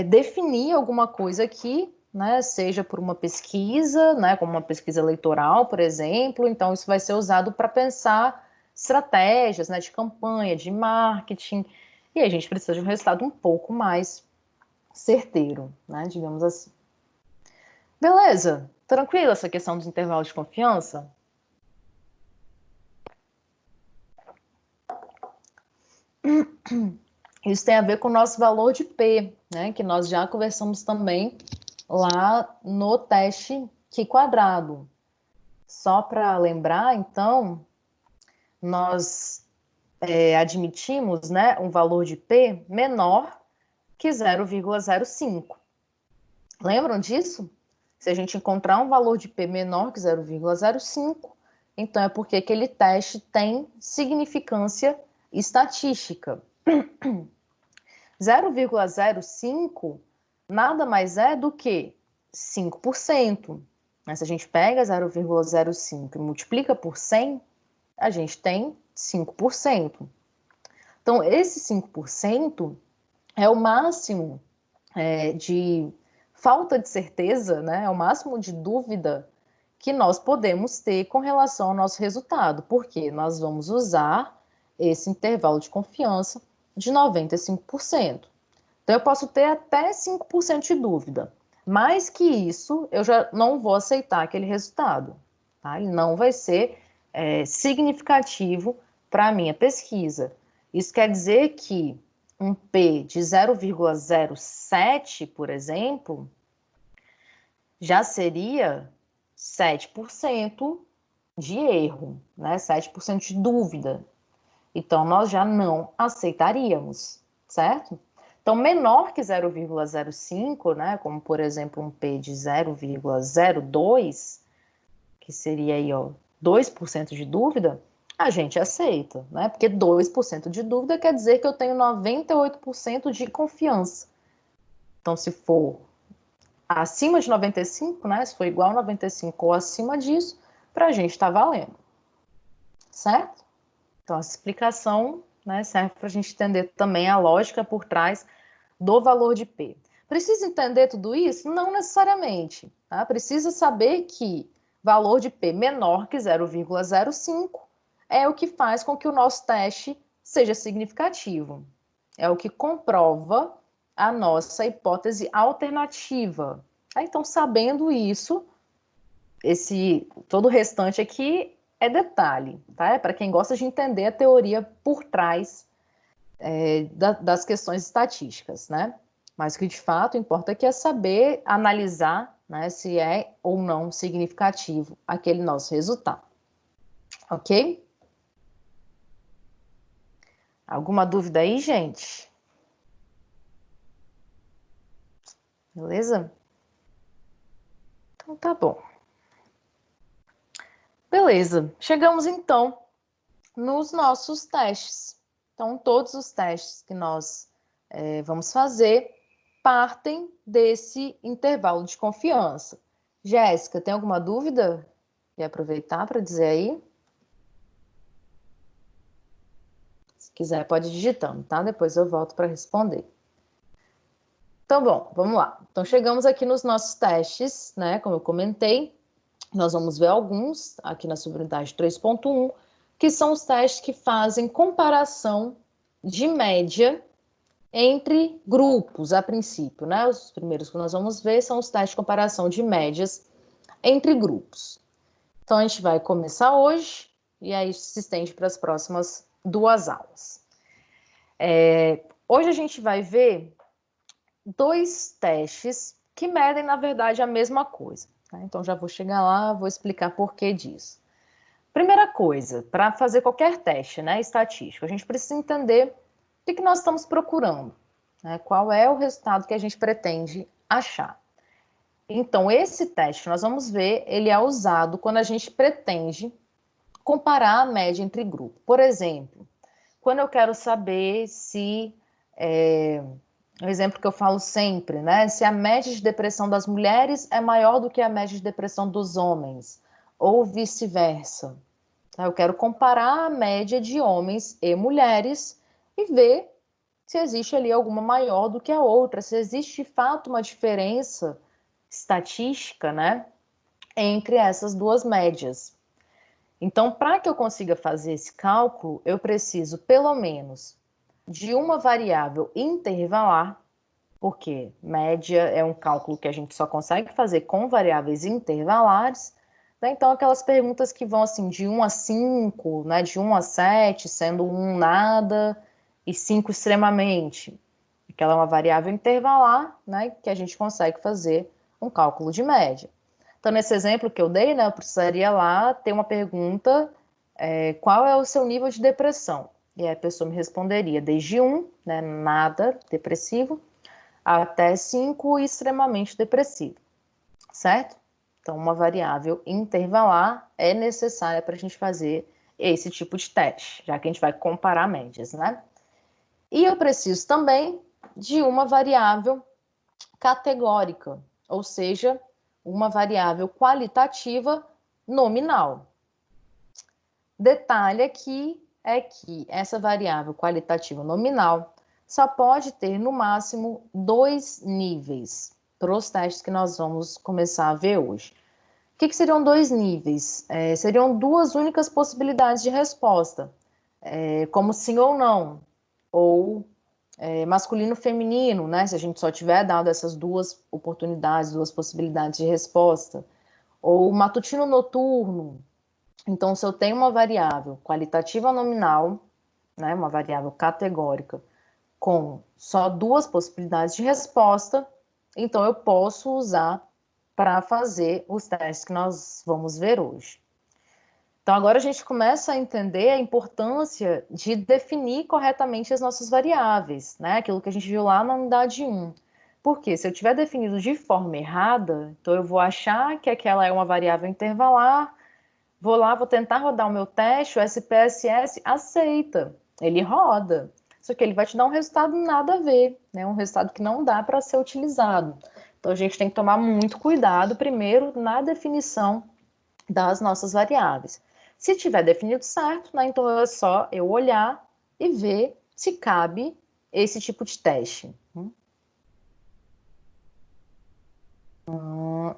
S1: definir alguma coisa aqui, né, seja por uma pesquisa, né, como uma pesquisa eleitoral, por exemplo, então isso vai ser usado para pensar estratégias, né, de campanha, de marketing, e a gente precisa de um resultado um pouco mais certeiro, né, digamos assim. Beleza? Tranquilo essa questão dos intervalos de confiança? Isso tem a ver com o nosso valor de P, né? Que nós já conversamos também lá no teste Q quadrado. Só para lembrar, então, nós admitimos, né, um valor de P menor que 0,05. Lembram disso? Se a gente encontrar um valor de P menor que 0,05, então é porque aquele teste tem significância estatística. 0,05 nada mais é do que 5%. Mas se a gente pega 0,05 e multiplica por 100, a gente tem 5%. Então, esse 5% é o máximo de falta de certeza, né? É o máximo de dúvida que nós podemos ter com relação ao nosso resultado, porque nós vamos usar esse intervalo de confiança de 95%. Então, eu posso ter até 5% de dúvida. Mais que isso, eu já não vou aceitar aquele resultado. Tá? Ele não vai ser significativo para a minha pesquisa. Isso quer dizer que um P de 0,07, por exemplo, já seria 7% de erro, né? 7% de dúvida. Então, nós já não aceitaríamos, certo? Então, menor que 0,05, né? Como, por exemplo, um P de 0,02, que seria aí, ó, 2% de dúvida, a gente aceita, né? Porque 2% de dúvida quer dizer que eu tenho 98% de confiança. Então, se for acima de 95, né? Se for igual a 95 ou acima disso, para a gente está valendo, certo? Então, essa explicação, né, serve para a gente entender também a lógica por trás do valor de P. Precisa entender tudo isso? Não necessariamente. Tá? Precisa saber que valor de P menor que 0,05 é o que faz com que o nosso teste seja significativo. É o que comprova a nossa hipótese alternativa. Então, sabendo isso, todo o restante aqui é detalhe, tá? É para quem gosta de entender a teoria por trás das questões estatísticas, né? Mas o que de fato importa é saber analisar, né, se é ou não significativo aquele nosso resultado. Ok? Alguma dúvida aí, gente? Beleza? Então tá bom. Beleza. Chegamos então nos nossos testes. Então, todos os testes que nós vamos fazer partem desse intervalo de confiança. Jéssica, tem alguma dúvida? Quer aproveitar para dizer aí? Se quiser, pode ir digitando, tá? Depois eu volto para responder. Então, bom, vamos lá. Então, chegamos aqui nos nossos testes, né? Como eu comentei, nós vamos ver alguns aqui na subunidade 3.1, que são os testes que fazem comparação de média entre grupos, a princípio, né? Os primeiros que nós vamos ver são os testes de comparação de médias entre grupos. Então, a gente vai começar hoje e aí se estende para as próximas 2 aulas. Hoje a gente vai ver 2 testes que medem, na verdade, a mesma coisa. Tá? Então, já vou chegar lá, vou explicar por que disso. Primeira coisa, para fazer qualquer teste, né, estatístico, a gente precisa entender o que nós estamos procurando, né? Qual é o resultado que a gente pretende achar. Então, esse teste que nós vamos ver, ele é usado quando a gente pretende comparar a média entre grupos. Por exemplo, quando eu quero saber se, um exemplo que eu falo sempre, né? Se a média de depressão das mulheres é maior do que a média de depressão dos homens, ou vice-versa. Eu quero comparar a média de homens e mulheres e ver se existe ali alguma maior do que a outra, se existe de fato uma diferença estatística, né, entre essas 2 médias. Então, para que eu consiga fazer esse cálculo, eu preciso pelo menos de uma variável intervalar, porque média é um cálculo que a gente só consegue fazer com variáveis intervalares, né? Então, aquelas perguntas que vão assim de 1 a 5, né, de 1 a 7, sendo 1 nada e 5 extremamente. Aquela é uma variável intervalar, né, que a gente consegue fazer um cálculo de média. Então, nesse exemplo que eu dei, né, eu precisaria lá ter uma pergunta, qual é o seu nível de depressão? E aí a pessoa me responderia desde 1, né, nada, depressivo, até 5, extremamente depressivo, certo? Então, uma variável intervalar é necessária para a gente fazer esse tipo de teste, já que a gente vai comparar médias, né? E eu preciso também de uma variável categórica, ou seja, uma variável qualitativa nominal. Detalhe aqui é que essa variável qualitativa nominal só pode ter no máximo 2 níveis para os testes que nós vamos começar a ver hoje. O que seriam 2 níveis? Seriam 2 únicas possibilidades de resposta, como sim ou não, ou masculino feminino, né? Se a gente só tiver dado essas 2 oportunidades, 2 possibilidades de resposta, ou matutino noturno, Então, se eu tenho uma variável qualitativa nominal, né, uma variável categórica, com só duas possibilidades de resposta, então eu posso usar para fazer os testes que nós vamos ver hoje. Então, agora a gente começa a entender a importância de definir corretamente as nossas variáveis, né? Aquilo que a gente viu lá na unidade 1. Porque se eu tiver definido de forma errada, então eu vou achar que aquela é uma variável intervalar, vou lá, vou tentar rodar o meu teste, o SPSS aceita, ele roda. Só que ele vai te dar um resultado nada a ver, né? Um resultado que não dá para ser utilizado. Então a gente tem que tomar muito cuidado primeiro na definição das nossas variáveis. Se tiver definido certo, né, então é só eu olhar e ver se cabe esse tipo de teste.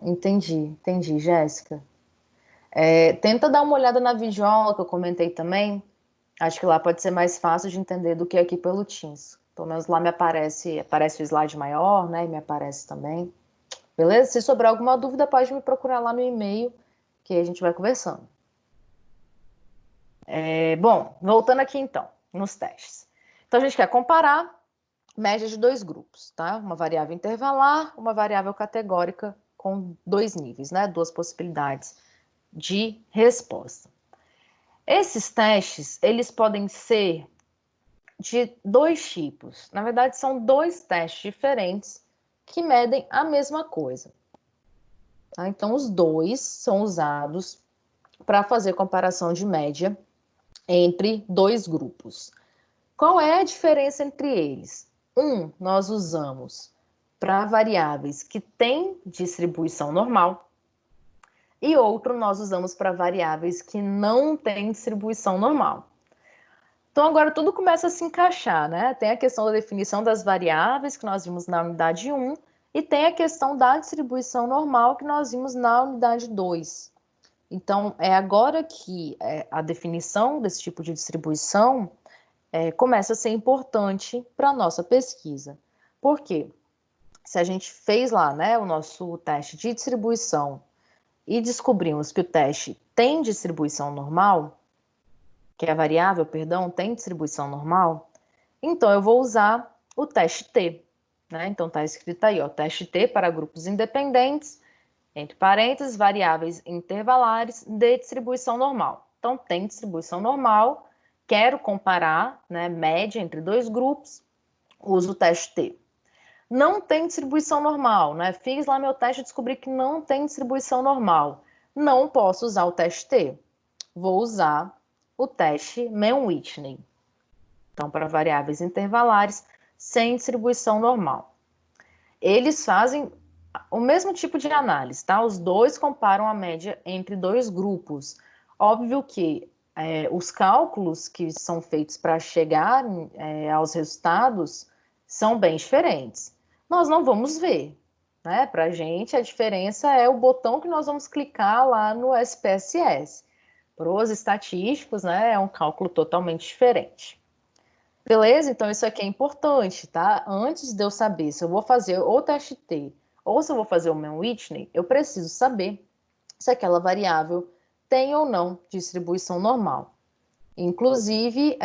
S1: Entendi, Jéssica. Tenta dar uma olhada na videoaula que eu comentei também. Acho que lá pode ser mais fácil de entender do que aqui pelo Teams. Pelo menos lá aparece o slide maior, né? E me aparece também. Beleza? Se sobrar alguma dúvida, pode me procurar lá no e-mail, que a gente vai conversando. Bom, voltando aqui então, nos testes. Então, a gente quer comparar média de dois grupos, tá? Uma variável intervalar, uma variável categórica com dois níveis, né? Duas possibilidades de resposta. Esses testes, eles podem ser de dois tipos. Na verdade, são dois testes diferentes que medem a mesma coisa. Tá? Então, os dois são usados para fazer comparação de média entre dois grupos. Qual é a diferença entre eles? Nós usamos para variáveis que têm distribuição normal e outro nós usamos para variáveis que não têm distribuição normal. Então, agora tudo começa a se encaixar, né? Tem a questão da definição das variáveis, que nós vimos na unidade 1, e tem a questão da distribuição normal, que nós vimos na unidade 2. Então, é agora que a definição desse tipo de distribuição começa a ser importante para a nossa pesquisa. Por quê? Se a gente fez lá, né, o nosso teste de distribuição e descobrimos que o teste tem distribuição normal, que a variável, perdão, tem distribuição normal, então eu vou usar o teste T. Né? Então está escrito aí, ó, teste T para grupos independentes, entre parênteses, variáveis intervalares de distribuição normal. Então tem distribuição normal, quero comparar, né, média entre dois grupos, uso o teste T. Não tem distribuição normal, né? Fiz lá meu teste e descobri que não tem distribuição normal. Não posso usar o teste T. Vou usar o teste Mann-Whitney. Então, para variáveis intervalares sem distribuição normal. Eles fazem o mesmo tipo de análise, tá? Os dois comparam a média entre dois grupos. Óbvio que os cálculos que são feitos para chegar aos resultados são bem diferentes. Nós não vamos ver, né? Para a gente, a diferença é o botão que nós vamos clicar lá no SPSS. Para os estatísticos, né, é um cálculo totalmente diferente. Beleza? Então isso aqui é importante, tá? Antes de eu saber se eu vou fazer o teste T ou se eu vou fazer o Mann-Whitney, eu preciso saber se aquela variável tem ou não distribuição normal. Inclusive,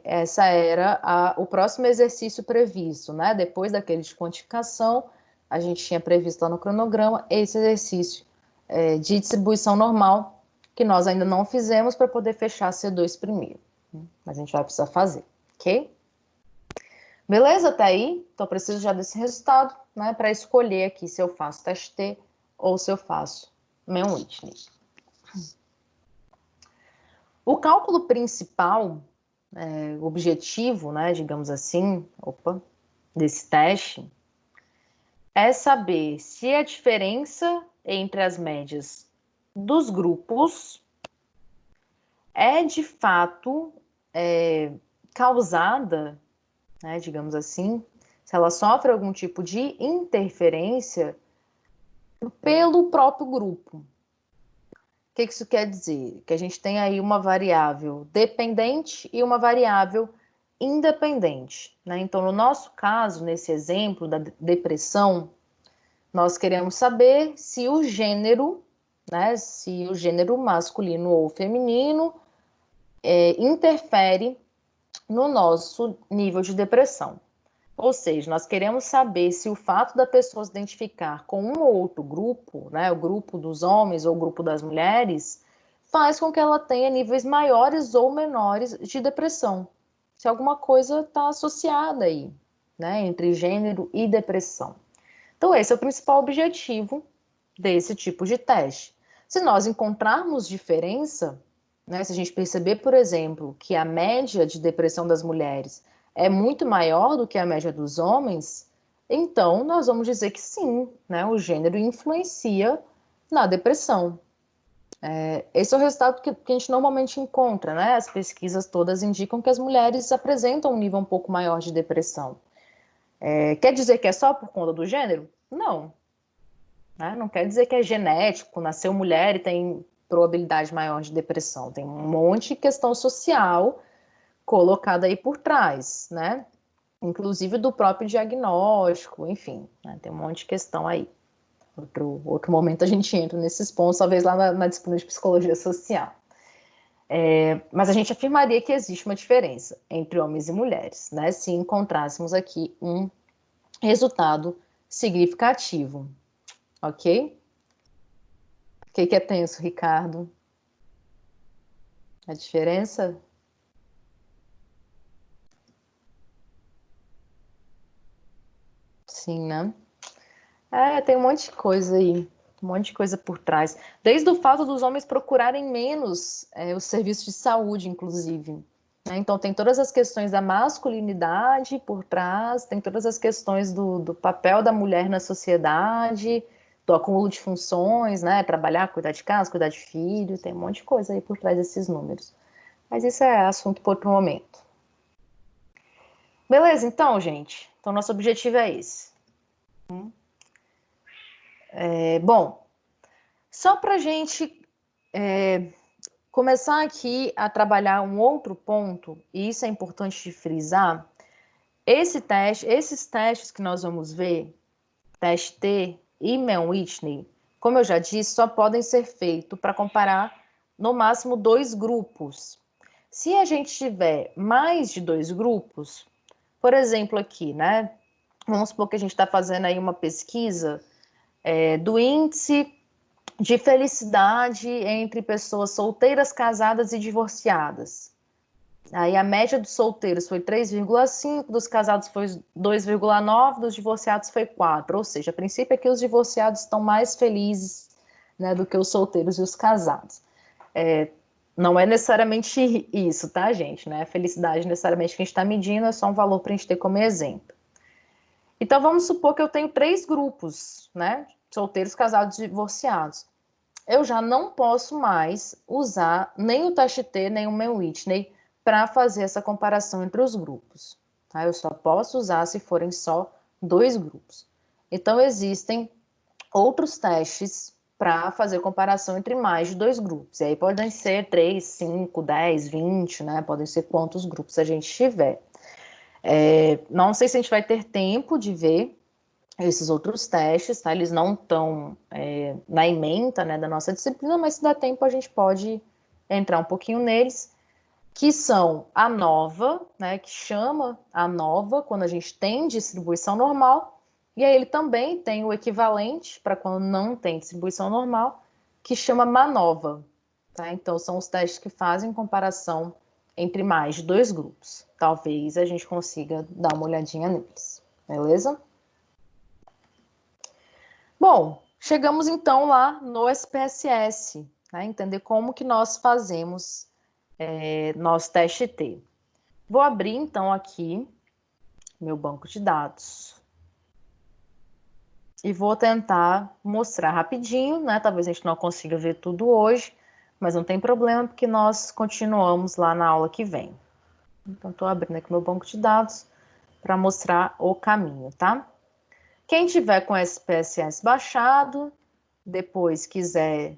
S1: essa era o próximo exercício previsto, né? Depois daquele de quantificação, a gente tinha previsto lá no cronograma esse exercício de distribuição normal, que nós ainda não fizemos para poder fechar C2 primeiro. Mas a gente vai precisar fazer, ok? Beleza até aí? Então, eu preciso já desse resultado, né? Para escolher aqui se eu faço teste T ou se eu faço Mann-Whitney. O cálculo principal, o objetivo, né, digamos assim, desse teste, é saber se a diferença entre as médias dos grupos é de fato causada, né, digamos assim, se ela sofre algum tipo de interferência pelo próprio grupo. O que isso quer dizer? Que a gente tem aí uma variável dependente e uma variável independente. Né? Então, no nosso caso, nesse exemplo da depressão, nós queremos saber se o gênero né, se o gênero masculino ou feminino interfere no nosso nível de depressão. Ou seja, nós queremos saber se o fato da pessoa se identificar com um ou outro grupo, né, o grupo dos homens ou o grupo das mulheres, faz com que ela tenha níveis maiores ou menores de depressão. Se alguma coisa está associada aí, né, entre gênero e depressão. Então, esse é o principal objetivo desse tipo de teste. Se nós encontrarmos diferença, né, se a gente perceber, por exemplo, que a média de depressão das mulheres é muito maior do que a média dos homens, então nós vamos dizer que sim, né, o gênero influencia na depressão. Esse é o resultado que a gente normalmente encontra, né? As pesquisas todas indicam que as mulheres apresentam um nível um pouco maior de depressão. Quer dizer que é só por conta do gênero? Não, né? Não quer dizer que é genético, nasceu mulher e tem probabilidade maior de depressão. Tem um monte de questão social colocada aí por trás, né? Inclusive do próprio diagnóstico, enfim, né? Tem um monte de questão aí. Outro momento a gente entra nesses pontos, talvez lá na disciplina de psicologia social. Mas a gente afirmaria que existe uma diferença entre homens e mulheres, né? Se encontrássemos aqui um resultado significativo, ok? O que é tenso, Ricardo? A diferença? Sim, né? Tem um monte de coisa aí, um monte de coisa por trás. Desde o fato dos homens procurarem menos os serviços de saúde, inclusive. Né? Então, tem todas as questões da masculinidade por trás, tem todas as questões do papel da mulher na sociedade, do acúmulo de funções, né? Trabalhar, cuidar de casa, cuidar de filho, tem um monte de coisa aí por trás desses números. Mas isso é assunto para outro momento. Beleza, então, gente. Então, nosso objetivo é esse. Bom, só para a gente começar aqui a trabalhar um outro ponto, e isso é importante de frisar, esses testes que nós vamos ver, teste T e Mann-Whitney, como eu já disse, só podem ser feitos para comparar no máximo 2 grupos. Se a gente tiver mais de 2 grupos, por exemplo aqui, né? Vamos supor que a gente está fazendo aí uma pesquisa do índice de felicidade entre pessoas solteiras, casadas e divorciadas. Aí a média dos solteiros foi 3,5, dos casados foi 2,9, dos divorciados foi 4. Ou seja, a princípio é que os divorciados estão mais felizes, né, do que os solteiros e os casados. Não é necessariamente isso, tá, gente? Não é a felicidade necessariamente que a gente está medindo, é só um valor para a gente ter como exemplo. Então vamos supor que eu tenho 3 grupos, né? Solteiros, casados e divorciados. Eu já não posso mais usar nem o teste T, nem o Mann-Whitney para fazer essa comparação entre os grupos. Tá? Eu só posso usar se forem só 2 grupos. Então, existem outros testes para fazer comparação entre mais de 2 grupos. E aí podem ser 3, 5, 10, 20, né? Podem ser quantos grupos a gente tiver. Não sei se a gente vai ter tempo de ver esses outros testes, tá? Eles não estão na ementa, né, da nossa disciplina, mas se dá tempo a gente pode entrar um pouquinho neles, que são a nova, né, que chama a nova quando a gente tem distribuição normal, e aí ele também tem o equivalente para quando não tem distribuição normal, que chama MANOVA, tá? Então são os testes que fazem comparação entre mais de 2 grupos. Talvez a gente consiga dar uma olhadinha neles, beleza? Bom, chegamos então lá no SPSS, né? Entender como que nós fazemos nosso teste T. Vou abrir então aqui meu banco de dados e vou tentar mostrar rapidinho, né? Talvez a gente não consiga ver tudo hoje, mas não tem problema porque nós continuamos lá na aula que vem. Então, estou abrindo aqui meu banco de dados para mostrar o caminho, tá? Quem tiver com SPSS baixado, depois quiser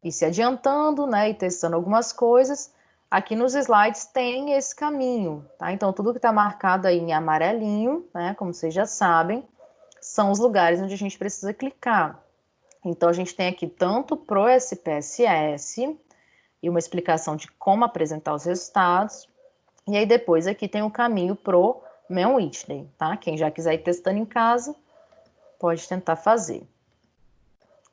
S1: ir se adiantando, né, e testando algumas coisas, aqui nos slides tem esse caminho, tá? Então, tudo que está marcado aí em amarelinho, né, como vocês já sabem, são os lugares onde a gente precisa clicar. Então, a gente tem aqui tanto pro SPSS e uma explicação de como apresentar os resultados. E aí, depois aqui tem o caminho pro Menn Whitney, tá? Quem já quiser ir testando em casa, pode tentar fazer.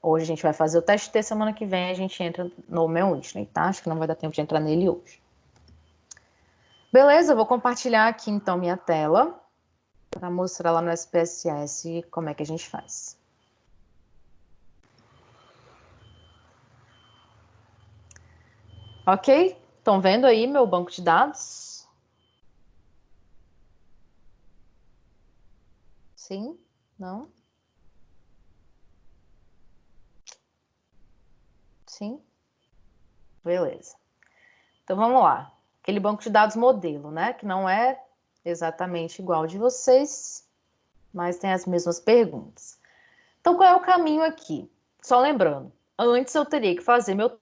S1: Hoje a gente vai fazer o teste T, semana que vem a gente entra no Menn Whitney, tá? Acho que não vai dar tempo de entrar nele hoje. Beleza, eu vou compartilhar aqui então minha tela para mostrar lá no SPSS como é que a gente faz. Ok? Estão vendo aí meu banco de dados? Sim? Não? Sim? Beleza. Então vamos lá. Aquele banco de dados modelo, né? Que não é exatamente igual ao de vocês, mas tem as mesmas perguntas. Então qual é o caminho aqui? Só lembrando, antes eu teria que fazer meu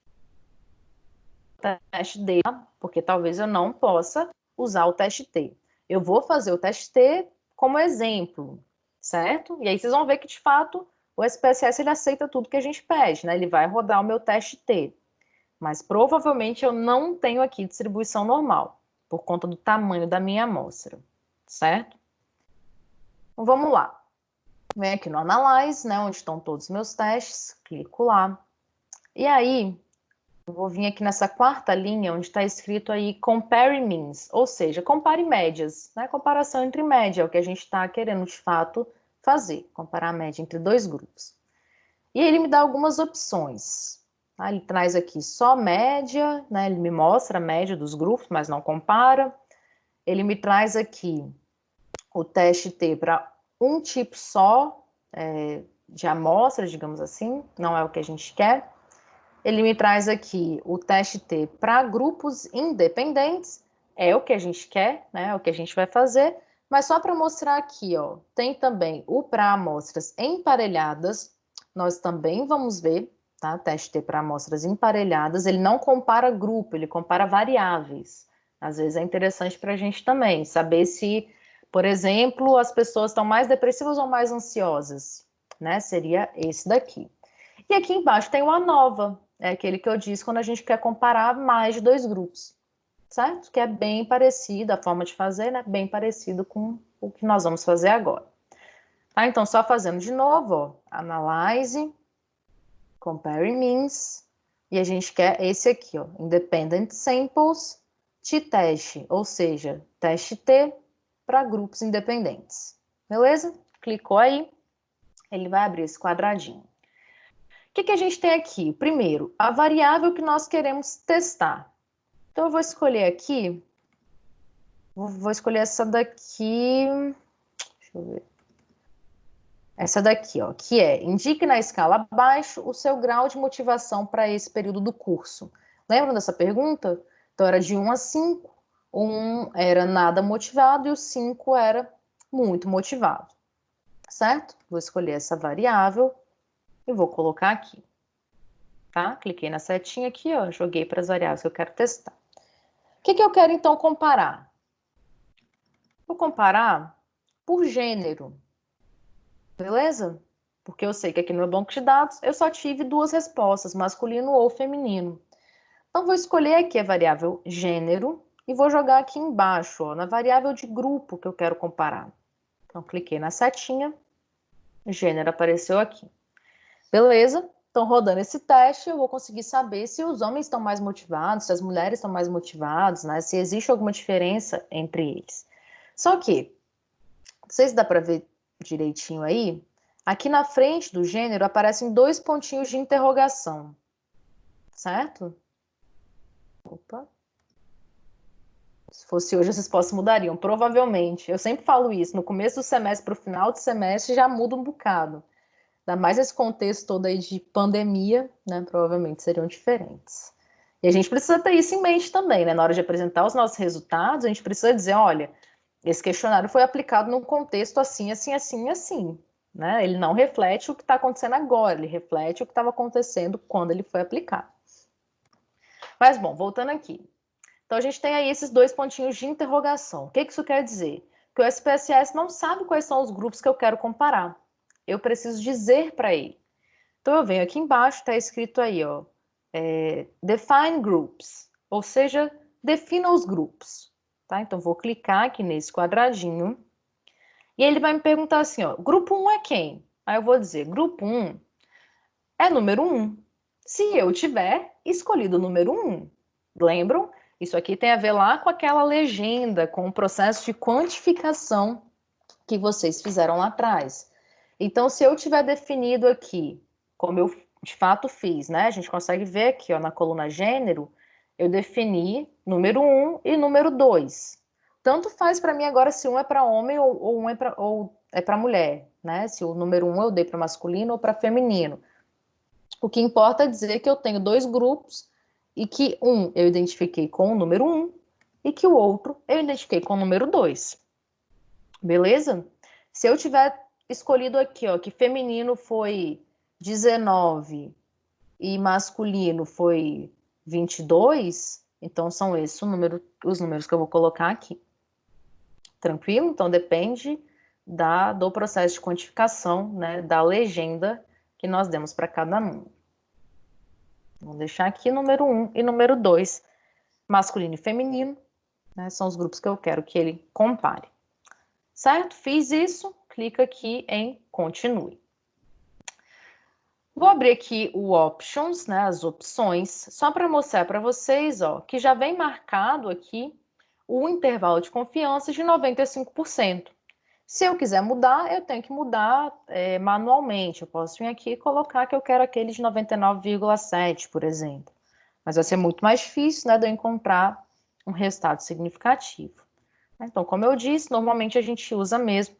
S1: teste D, porque talvez eu não possa usar o teste T. Eu vou fazer o teste T como exemplo, certo? E aí vocês vão ver que, de fato, o SPSS ele aceita tudo que a gente pede, né? Ele vai rodar o meu teste T. Mas provavelmente eu não tenho aqui distribuição normal, por conta do tamanho da minha amostra, certo? Então vamos lá. Venho aqui no Analyze, né, onde estão todos os meus testes, clico lá. E aí, eu vou vir aqui nessa quarta linha, onde está escrito aí Compare Means, ou seja, compare médias, né? Comparação entre média, é o que a gente está querendo de fato fazer, comparar a média entre dois grupos. E ele me dá algumas opções. Tá? Ele traz aqui só média, né? Ele me mostra a média dos grupos, mas não compara. Ele me traz aqui o teste T para um tipo só de amostra, digamos assim, não é o que a gente quer. Ele me traz aqui o teste T para grupos independentes, é o que a gente quer, né? É o que a gente vai fazer. Mas só para mostrar aqui, ó, tem também o para amostras emparelhadas. Nós também vamos ver, tá? Teste T para amostras emparelhadas. Ele não compara grupo, ele compara variáveis. Às vezes é interessante para a gente também saber se, por exemplo, as pessoas estão mais depressivas ou mais ansiosas, né? Seria esse daqui. E aqui embaixo tem uma nova, é aquele que eu disse quando a gente quer comparar mais de dois grupos, certo? Que é bem parecido, a forma de fazer, né? Bem parecido com o que nós vamos fazer agora. Tá? Então, só fazendo de novo, ó, Analyze, Compare Means, e a gente quer esse aqui, ó, Independent Samples, T-Teste, ou seja, teste T para grupos independentes. Beleza? Clicou aí, ele vai abrir esse quadradinho. O que a gente tem aqui? Primeiro, a variável que nós queremos testar. Então, eu vou escolher aqui, vou escolher essa daqui, deixa eu ver. Essa daqui, ó, que é, indique na escala abaixo o seu grau de motivação para esse período do curso. Lembram dessa pergunta? Então, era de 1 a 5. O 1 era nada motivado e o 5 era muito motivado, certo? Vou escolher essa variável e vou colocar aqui. Tá? Cliquei na setinha aqui, ó, joguei para as variáveis que eu quero testar. O que eu quero, então, comparar? Vou comparar por gênero, beleza? Porque eu sei que aqui no meu banco de dados eu só tive duas respostas, masculino ou feminino. Então, vou escolher aqui a variável gênero e vou jogar aqui embaixo, ó, na variável de grupo que eu quero comparar. Então, cliquei na setinha, gênero apareceu aqui. Beleza? Então, rodando esse teste, eu vou conseguir saber se os homens estão mais motivados, se as mulheres estão mais motivados, né? Se existe alguma diferença entre eles. Só que, não sei se dá para ver direitinho aí, aqui na frente do gênero aparecem dois pontinhos de interrogação, certo? Opa. Se fosse hoje, as respostas mudariam, provavelmente. Eu sempre falo isso, no começo do semestre para o final do semestre já muda um bocado. Ainda mais esse contexto todo aí de pandemia, né? Provavelmente seriam diferentes. E a gente precisa ter isso em mente também, né? Na hora de apresentar os nossos resultados, a gente precisa dizer, olha, esse questionário foi aplicado num contexto assim, assim, assim, assim, né? Ele não reflete o que está acontecendo agora, ele reflete o que estava acontecendo quando ele foi aplicado. Mas, bom, voltando aqui. Então, a gente tem aí esses dois pontinhos de interrogação. O que isso quer dizer? Que o SPSS não sabe quais são os grupos que eu quero comparar. Eu preciso dizer para ele. Então, eu venho aqui embaixo, está escrito aí, ó, define groups, ou seja, defina os grupos, tá? Então, vou clicar aqui nesse quadradinho e ele vai me perguntar assim, ó, grupo 1 é quem? Aí eu vou dizer, grupo 1 é número 1, se eu tiver escolhido o número 1. Lembram? Isso aqui tem a ver lá com aquela legenda, com o processo de quantificação que vocês fizeram lá atrás. Então, se eu tiver definido aqui, como eu de fato fiz, né? A gente consegue ver aqui, ó, na coluna gênero, eu defini número 1 e número 2. Tanto faz para mim agora se um é para homem ou um é para mulher, né? Se o número 1 eu dei para masculino ou para feminino. O que importa é dizer que eu tenho dois grupos e que um eu identifiquei com o número 1 e que o outro eu identifiquei com o número 2. Beleza? Se eu tiver escolhido aqui, ó, que feminino foi 19 e masculino foi 22, então são esses os números que eu vou colocar aqui. Tranquilo? Então depende do processo de quantificação, né, da legenda que nós demos para cada número. Vou deixar aqui número 1 e número 2, masculino e feminino, né, são os grupos que eu quero que ele compare. Certo? Fiz isso, clica aqui em continue. Vou abrir aqui o options, né, as opções, só para mostrar para vocês, ó, que já vem marcado aqui o intervalo de confiança de 95%. Se eu quiser mudar, eu tenho que mudar manualmente. Eu posso vir aqui e colocar que eu quero aquele de 99,7, por exemplo. Mas vai ser muito mais difícil, né, de eu encontrar um resultado significativo. Então, como eu disse, normalmente a gente usa mesmo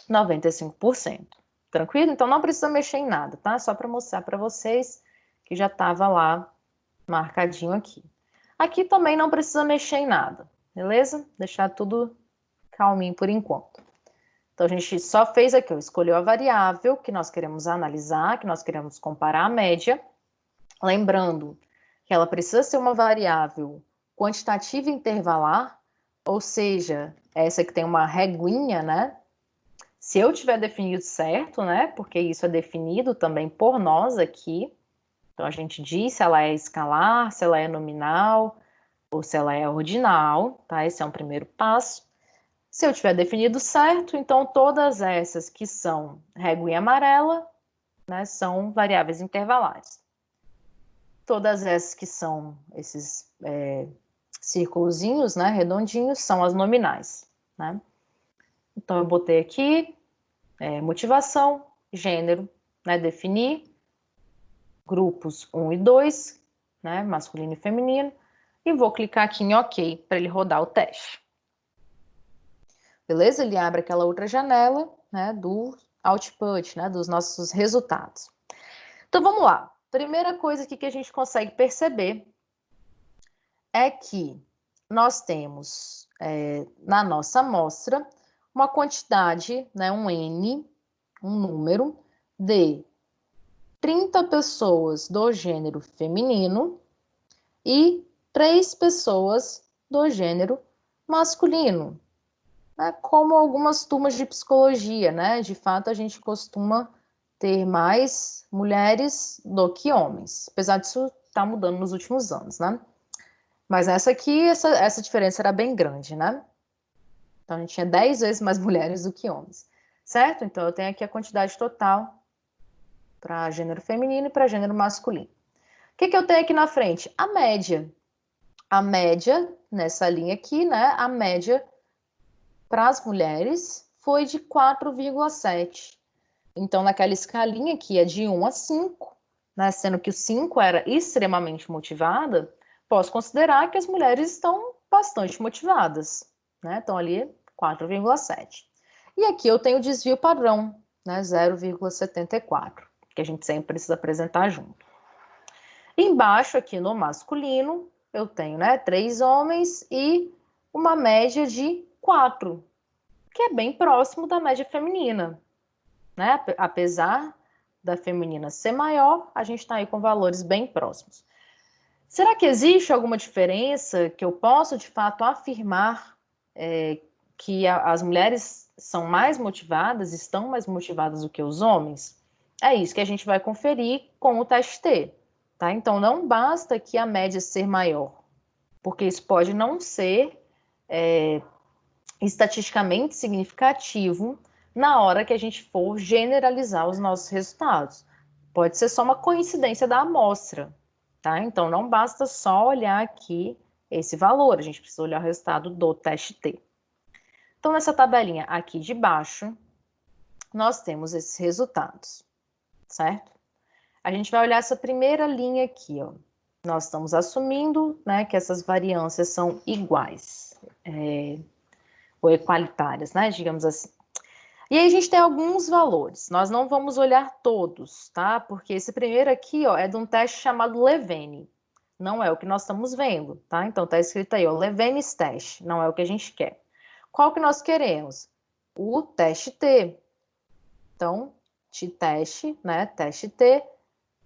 S1: 95%. Tranquilo? Então não precisa mexer em nada, tá? Só para mostrar para vocês que já estava lá marcadinho aqui. Aqui também não precisa mexer em nada, beleza? Deixar tudo calminho por enquanto. Então a gente só fez aqui, ó, escolheu a variável que nós queremos analisar, que nós queremos comparar a média. Lembrando que ela precisa ser uma variável quantitativa intervalar, ou seja, essa que tem uma reguinha, né? Se eu tiver definido certo, né? Porque isso é definido também por nós aqui. Então a gente diz se ela é escalar, se ela é nominal ou se ela é ordinal, tá? Esse é um primeiro passo. Se eu tiver definido certo, então todas essas que são reguinha amarela, né, são variáveis intervalares. Todas essas que são esses círculozinhos, né, redondinhos, são as nominais, né? Então eu botei aqui motivação, gênero, né, definir grupos 1 e 2, né, masculino e feminino, e vou clicar aqui em OK para ele rodar o teste. Beleza? Ele abre aquela outra janela, né, do output, né, dos nossos resultados. Então vamos lá. Primeira coisa aqui que a gente consegue perceber é que nós temos na nossa amostra uma quantidade, né, um N, um número de 30 pessoas do gênero feminino e 3 pessoas do gênero masculino. Como algumas turmas de psicologia, né? De fato, a gente costuma ter mais mulheres do que homens, apesar disso estar mudando nos últimos anos, né? Mas essa aqui, essa diferença era bem grande, né? Então, a gente tinha 10 vezes mais mulheres do que homens, certo? Então, eu tenho aqui a quantidade total para gênero feminino e para gênero masculino. O que eu tenho aqui na frente? A média. A média, nessa linha aqui, né? A média para as mulheres foi de 4,7. Então, naquela escalinha que é de 1 a 5, né, sendo que o 5 era extremamente motivada, posso considerar que as mulheres estão bastante motivadas, né? Estão ali 4,7. E aqui eu tenho o desvio padrão, né, 0,74, que a gente sempre precisa apresentar junto. Embaixo, aqui no masculino, eu tenho, né, 3 homens e uma média de 4, que é bem próximo da média feminina, né? Apesar da feminina ser maior, a gente está aí com valores bem próximos. Será que existe alguma diferença que eu posso, de fato, afirmar que as mulheres são mais motivadas, estão mais motivadas do que os homens? É isso que a gente vai conferir com o teste T, tá? Então, não basta que a média ser maior, porque isso pode não ser estatisticamente significativo na hora que a gente for generalizar os nossos resultados. Pode ser só uma coincidência da amostra, tá? Então, não basta só olhar aqui esse valor, a gente precisa olhar o resultado do teste T. Então, nessa tabelinha aqui de baixo, nós temos esses resultados, certo? A gente vai olhar essa primeira linha aqui, ó. Nós estamos assumindo, né, que essas variâncias são iguais, ou equalitárias, né, digamos assim. E aí a gente tem alguns valores, nós não vamos olhar todos, tá? Porque esse primeiro aqui, ó, é de um teste chamado Levene, não é o que nós estamos vendo, tá? Então tá escrito aí, ó, Levene's teste, não é o que a gente quer. Qual que nós queremos? O teste T. Então, teste, né, teste T,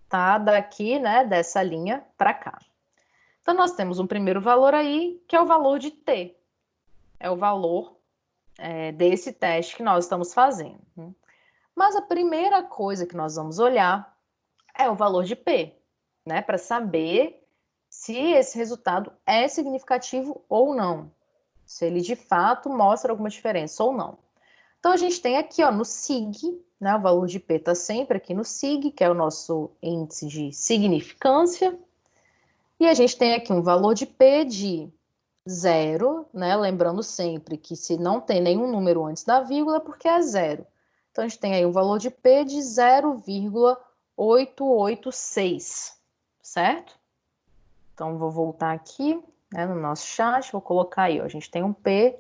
S1: tá daqui, né, dessa linha para cá. Então, nós temos um primeiro valor aí, que é o valor de T. É o valor desse teste que nós estamos fazendo. Mas a primeira coisa que nós vamos olhar é o valor de P, né, para saber se esse resultado é significativo ou não. Se ele de fato mostra alguma diferença ou não. Então, a gente tem aqui, ó, no SIG, né, o valor de P está sempre aqui no SIG, que é o nosso índice de significância. E a gente tem aqui um valor de P de 0, né, lembrando sempre que se não tem nenhum número antes da vírgula, é porque é 0. Então, a gente tem aí um valor de P de 0,886, certo? Então, vou voltar aqui, né, no nosso chat, vou colocar aí, ó, a gente tem um P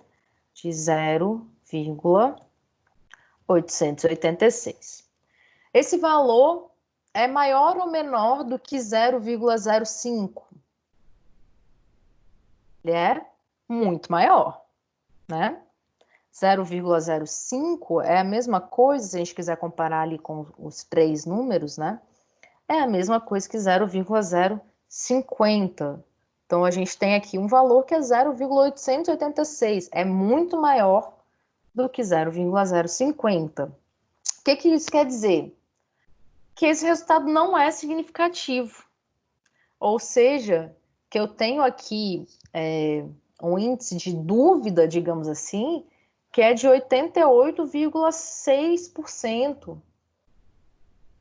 S1: de 0,886. Esse valor é maior ou menor do que 0,05? Ele é muito maior, né? 0,05 é a mesma coisa, se a gente quiser comparar ali com os três números, né? É a mesma coisa que 0,050. Então, a gente tem aqui um valor que é 0,886. É muito maior do que 0,050. O que isso quer dizer? Que esse resultado não é significativo. Ou seja, que eu tenho aqui um índice de dúvida, digamos assim, que é de 88,6%.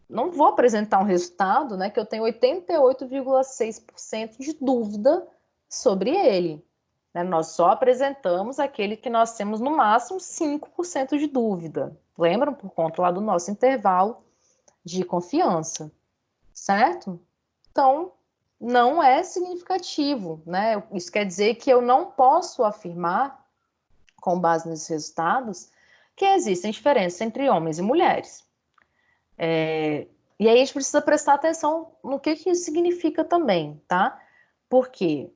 S1: Não vou apresentar um resultado, né, que eu tenho 88,6% de dúvida sobre ele. Né? Nós só apresentamos aquele que nós temos no máximo 5% de dúvida. Lembram? Por conta lá do nosso intervalo de confiança, certo? Então, não é significativo, né? Isso quer dizer que eu não posso afirmar, com base nesses resultados, que existem diferenças entre homens e mulheres. E aí a gente precisa prestar atenção no que isso significa também, tá? Porque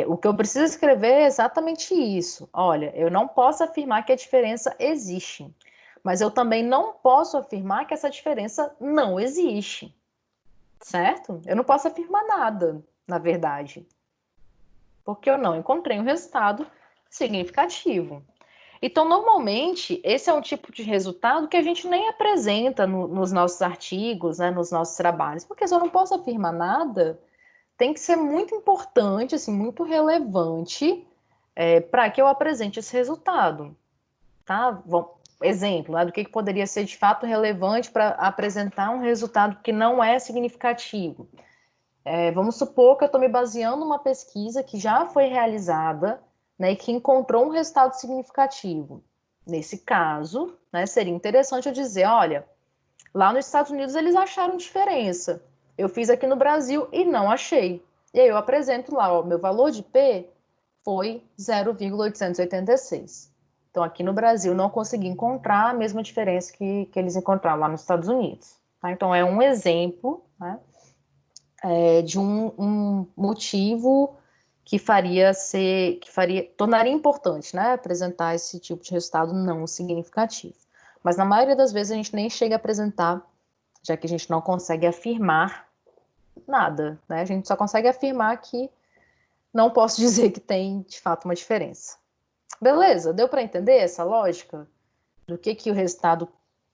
S1: o que eu preciso escrever é exatamente isso. Olha, eu não posso afirmar que a diferença existe, mas eu também não posso afirmar que essa diferença não existe, certo? Eu não posso afirmar nada, na verdade, porque eu não encontrei um resultado significativo. Então, normalmente, esse é um tipo de resultado que a gente nem apresenta nos nossos artigos, né, nos nossos trabalhos, porque se eu não posso afirmar nada, tem que ser muito importante, assim, muito relevante para que eu apresente esse resultado, tá? Exemplo, né, do que poderia ser de fato relevante para apresentar um resultado que não é significativo. Vamos supor que eu estou me baseando numa pesquisa que já foi realizada, né, e que encontrou um resultado significativo. Nesse caso, né, seria interessante eu dizer, olha, lá nos Estados Unidos eles acharam diferença. Eu fiz aqui no Brasil e não achei. E aí eu apresento lá, ó, meu valor de P foi 0,886. Então, aqui no Brasil, não consegui encontrar a mesma diferença que eles encontraram lá nos Estados Unidos. Tá? Então, é um exemplo, né, de um motivo que tornaria importante, né, apresentar esse tipo de resultado não significativo. Mas na maioria das vezes a gente nem chega a apresentar, já que a gente não consegue afirmar nada, né? A gente só consegue afirmar que não posso dizer que tem de fato uma diferença. Beleza? Deu para entender essa lógica do que o resultado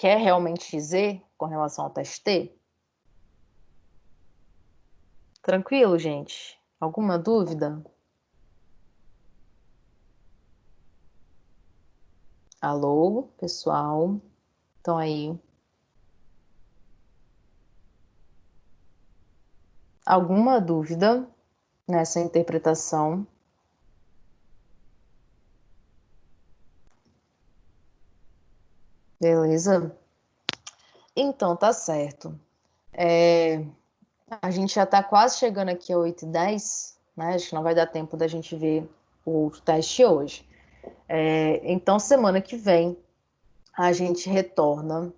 S1: quer realmente dizer com relação ao teste T? Tranquilo, gente? Alguma dúvida? Alô, pessoal? Estão aí? Alguma dúvida nessa interpretação? Beleza? Então, tá certo. A gente já está quase chegando aqui a 8h10, né? Acho que não vai dar tempo da gente ver o teste hoje. Então, semana que vem, a gente retorna.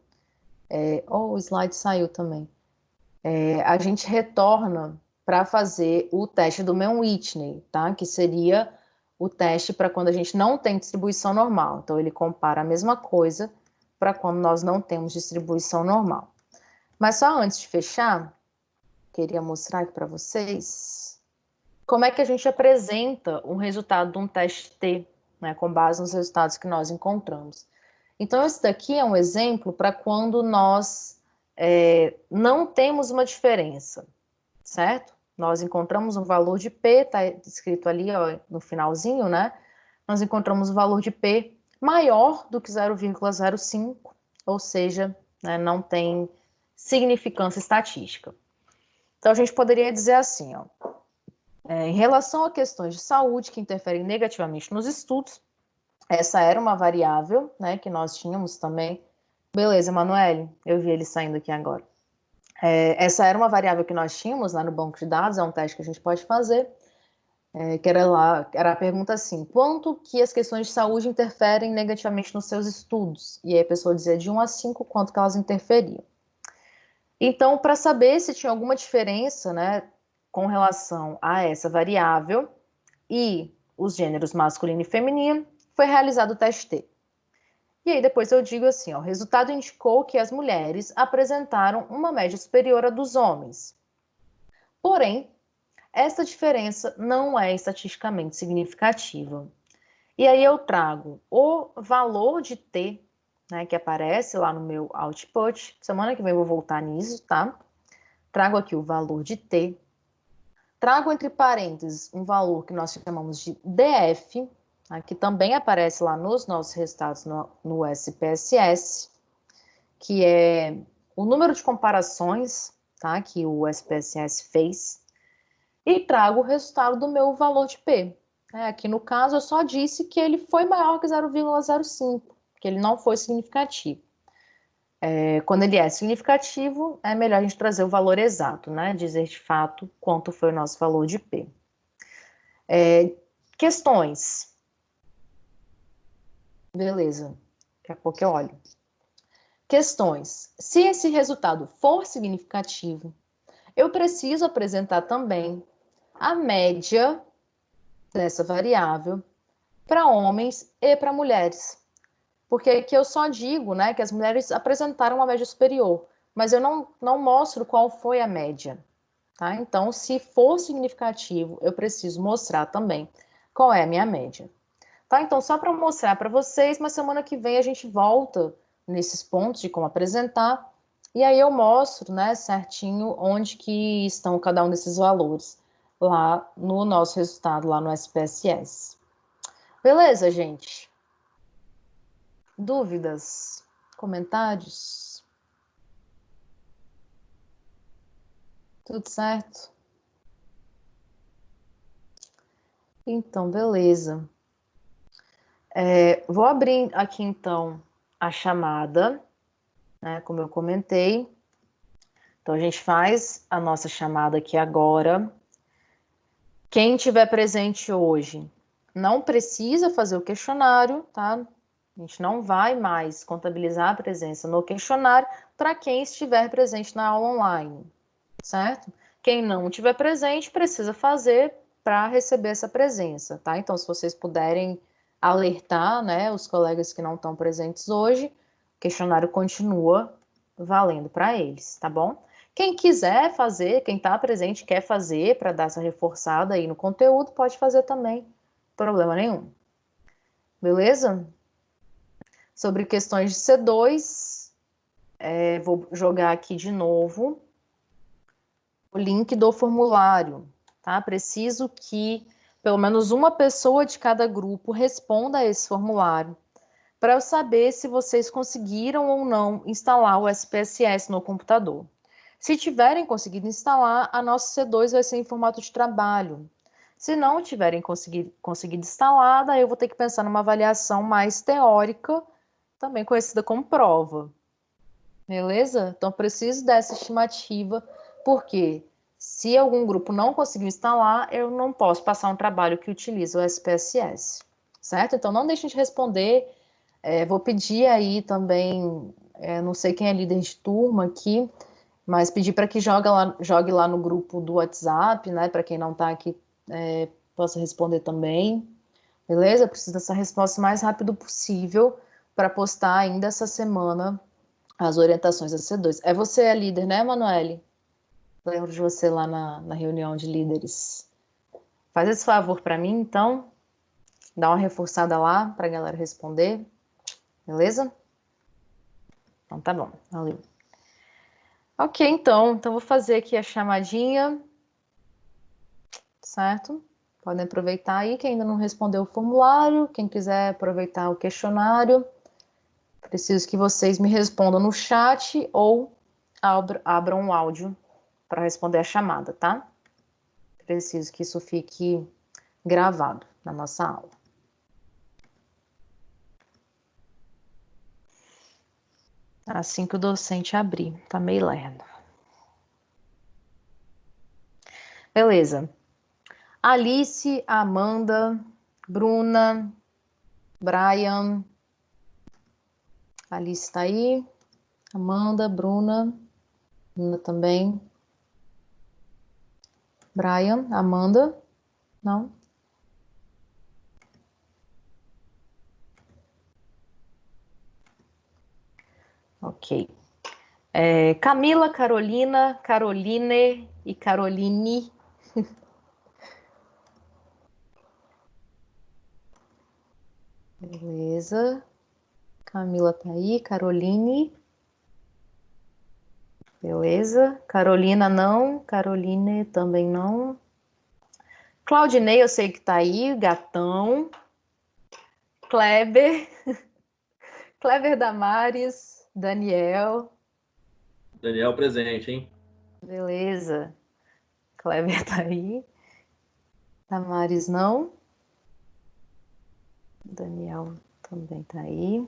S1: O slide saiu também. A gente retorna para fazer o teste do Mann-Whitney, tá? Que seria o teste para quando a gente não tem distribuição normal. Então, ele compara a mesma coisa para quando nós não temos distribuição normal. Mas só antes de fechar, queria mostrar aqui para vocês como é que a gente apresenta um resultado de um teste T, né, com base nos resultados que nós encontramos. Então, esse daqui é um exemplo para quando nós não temos uma diferença, certo? Nós encontramos um valor de P, está escrito ali ó, no finalzinho, né? Nós encontramos um valor de P maior do que 0,05, ou seja, né, não tem significância estatística. Então, a gente poderia dizer assim, ó, em relação a questões de saúde que interferem negativamente nos estudos, essa era uma variável, né, que nós tínhamos também. Beleza, Emanuele, eu vi ele saindo aqui agora. Essa era uma variável que nós tínhamos lá no banco de dados, é um teste que a gente pode fazer, que era a pergunta assim, quanto que as questões de saúde interferem negativamente nos seus estudos? E aí a pessoa dizia de 1 a 5, quanto que elas interferiam. Então, para saber se tinha alguma diferença, né, com relação a essa variável e os gêneros masculino e feminino, foi realizado o teste T. E aí depois eu digo assim, ó, o resultado indicou que as mulheres apresentaram uma média superior à dos homens. Porém, essa diferença não é estatisticamente significativa. E aí eu trago o valor de T, né, que aparece lá no meu output. Semana que vem eu vou voltar nisso, tá? Trago aqui o valor de T. Trago entre parênteses um valor que nós chamamos de DF, tá, que também aparece lá nos nossos resultados no SPSS, que é o número de comparações, tá, que o SPSS fez, e trago o resultado do meu valor de P. Aqui no caso eu só disse que ele foi maior que 0,05, que ele não foi significativo. Quando ele é significativo, é melhor a gente trazer o valor exato, né? Dizer de fato quanto foi o nosso valor de P. Questões. Beleza, daqui a pouco eu olho. Questões. Se esse resultado for significativo, eu preciso apresentar também a média dessa variável para homens e para mulheres. Porque aqui eu só digo, né, que as mulheres apresentaram uma média superior, mas eu não mostro qual foi a média, tá? Então, se for significativo, eu preciso mostrar também qual é a minha média. Tá? Então, só para mostrar para vocês, mas semana que vem a gente volta nesses pontos de como apresentar, e aí eu mostro, né, certinho onde que estão cada um desses valores lá no nosso resultado, lá no SPSS. Beleza, gente? Dúvidas? Comentários? Tudo certo? Então, beleza. Vou abrir aqui, então, a chamada, né, como eu comentei. Então, a gente faz a nossa chamada aqui agora. Quem tiver presente hoje não precisa fazer o questionário, tá? A gente não vai mais contabilizar a presença no questionário para quem estiver presente na aula online, certo? Quem não estiver presente precisa fazer para receber essa presença, tá? Então, se vocês puderem alertar, né, os colegas que não estão presentes hoje, o questionário continua valendo para eles, tá bom? Quem quiser fazer, quem está presente quer fazer para dar essa reforçada aí no conteúdo, pode fazer também, problema nenhum. Beleza? Sobre questões de C2, Vou jogar aqui de novo o link do formulário, tá? Preciso que pelo menos uma pessoa de cada grupo responda a esse formulário para eu saber se vocês conseguiram ou não instalar o SPSS no computador. Se tiverem conseguido instalar, a nossa C2 vai ser em formato de trabalho. Se não tiverem conseguido instalar, daí eu vou ter que pensar numa avaliação mais teórica, também conhecida como prova. Beleza? Então, preciso dessa estimativa, porque se algum grupo não conseguiu instalar, eu não posso passar um trabalho que utiliza o SPSS, certo? Então, não deixem de responder. Vou pedir aí também, não sei quem é líder de turma aqui, mas pedir para que jogue lá no grupo do WhatsApp, né? Para quem não está aqui, possa responder também. Beleza? Eu preciso dessa resposta o mais rápido possível para postar ainda essa semana as orientações da C2. Você a líder, né, Manoele? Lembro de você lá na reunião de líderes. Faz esse favor para mim, então. Dá uma reforçada lá para a galera responder. Beleza? Então tá bom. Valeu. Ok, então vou fazer aqui a chamadinha. Certo? Podem aproveitar aí quem ainda não respondeu o formulário, quem quiser aproveitar o questionário. Preciso que vocês me respondam no chat ou abram um áudio para responder a chamada, tá? Preciso que isso fique gravado na nossa aula. Assim que o docente abrir, tá meio lerdo. Beleza. Alice, Amanda, Bruna, Brian. Alice tá aí. Amanda, Bruna também. Brian, Amanda, não? Ok. Camila, Carolina, Caroline e Caroline. Beleza. Camila tá aí, Caroline. Beleza. Carolina não, Caroline também não. Claudinei, eu sei que tá aí, gatão. Kleber, Kleber Damares, Daniel.
S3: Daniel presente, hein?
S1: Beleza. Kleber tá aí. Damares não. Daniel também tá aí.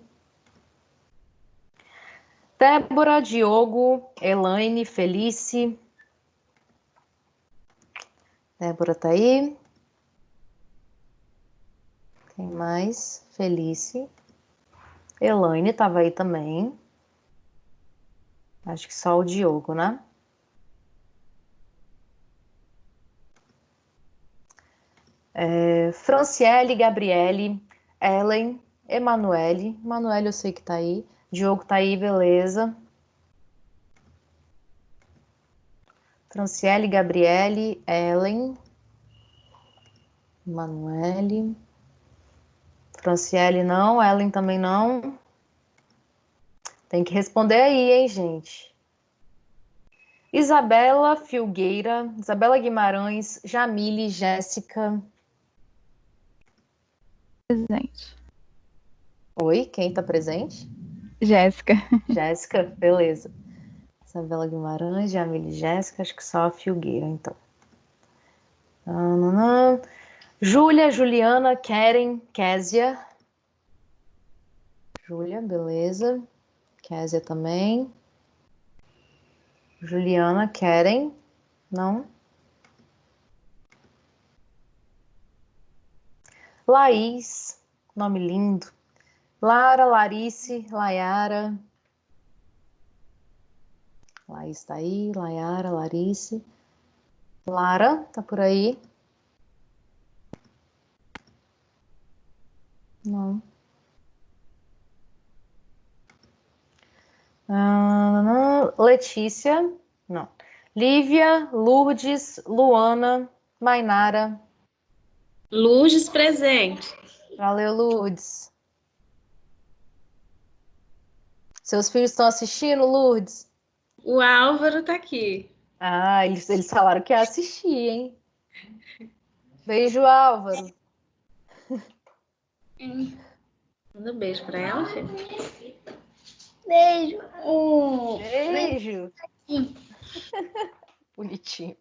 S1: Débora, Diogo, Elaine, Felice. Débora tá aí. Quem mais? Felice. Elaine tava aí também. Acho que só o Diogo, né? Franciele, Gabriele, Ellen, Emanuele. Emanuele eu sei que tá aí. Diogo tá aí, beleza. Franciele, Gabriele, Ellen, Emanuele. Franciele não, Ellen também não. Tem que responder aí, hein, gente. Isabela Filgueira, Isabela Guimarães, Jamile, Jéssica.
S4: Presente.
S1: Oi, quem tá presente?
S4: Jéssica.
S1: Jéssica, beleza. Isabela Guimarães, Jamile, Jéssica, acho que só a Filgueira, então. Júlia, Juliana, Keren, Késia. Júlia, beleza. Késia também. Juliana, Keren, não. Laís, nome lindo. Lara, Larice, Layara. Laís tá aí, Layara, Larice. Lara, tá por aí? Não. Letícia, não. Lívia, Lourdes, Luana, Mainara.
S5: Lourdes presente.
S1: Valeu, Lourdes. Seus filhos estão assistindo, Lourdes?
S5: O Álvaro tá aqui.
S1: Ah, eles falaram que ia assistir, hein? Beijo, Álvaro.
S5: Manda um beijo pra ela, filho.
S2: Beijo.
S1: Beijo. Bonitinho.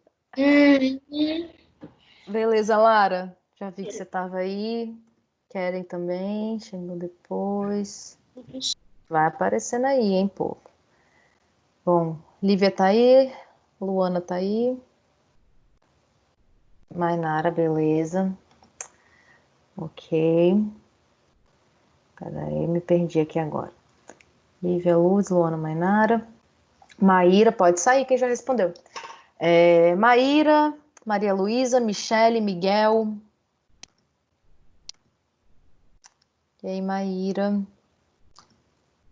S1: Beleza, Lara. Já vi que você estava aí. Querem também. Chegou depois. Vai aparecendo aí, hein, povo. Bom, Lívia tá aí. Luana tá aí. Mainara, beleza. Ok. Peraí, me perdi aqui agora. Lívia, Luz, Luana, Mainara. Maíra, pode sair, quem já respondeu. Maíra, Maria Luísa, Michele, Miguel. E aí, Maíra,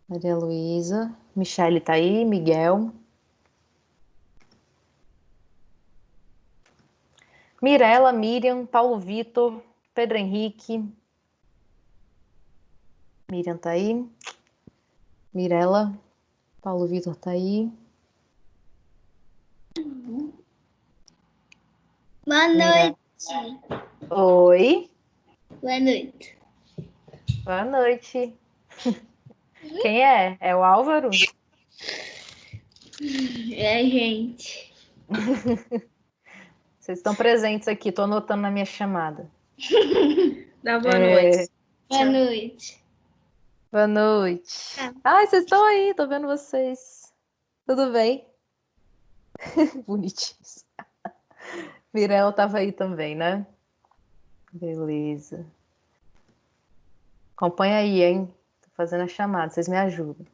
S1: Maria Luísa, Michele tá aí, Miguel. Mirela, Miriam, Paulo Vitor, Pedro Henrique. Miriam tá aí. Mirela, Paulo Vitor tá aí.
S6: Boa
S1: Mira-
S6: noite.
S1: Oi,
S6: Boa noite.
S1: boa noite. Quem é? É o Álvaro?
S6: Gente.
S1: Vocês estão presentes aqui, tô anotando na minha chamada.
S5: Dá boa noite.
S6: Boa noite.
S1: Boa noite. Ai, vocês estão aí, tô vendo vocês. Tudo bem? Bonitinhos. Mirella tava aí também, né? Beleza. Acompanha aí, hein? Tô fazendo a chamada, vocês me ajudam.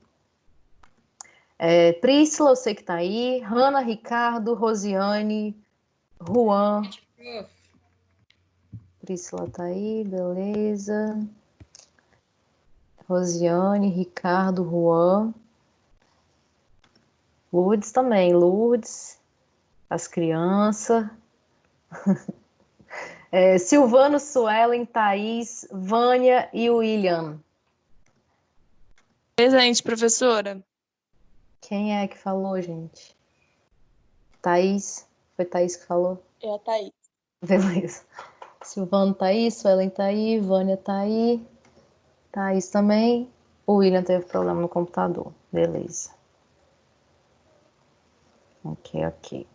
S1: Priscila, eu sei que tá aí. Hanna, Ricardo, Rosiane, Juan. Priscila tá aí, beleza. Rosiane, Ricardo, Juan. Lourdes também, Lourdes. As crianças. Silvano, Suelen, Thaís, Vânia e William.
S7: Presente, professora.
S1: Quem é que falou, gente? Thaís? Foi Thaís que falou?
S7: É a Thaís.
S1: Beleza. Silvano tá aí, Suelen tá aí, Vânia tá aí, Thaís também. O William teve problema no computador. Beleza. Ok.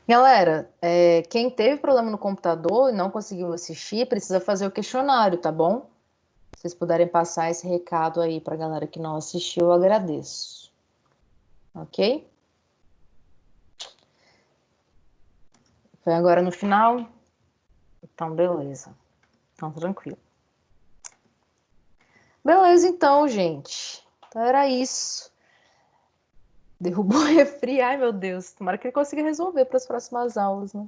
S1: Galera, quem teve problema no computador e não conseguiu assistir, precisa fazer o questionário, tá bom? Se vocês puderem passar esse recado aí pra galera que não assistiu, eu agradeço. Ok? Foi agora no final? Então, beleza. Então, tranquilo. Beleza, então, gente. Então, era isso. Derrubou o refri. Ai, meu Deus. Tomara que ele consiga resolver para as próximas aulas, né?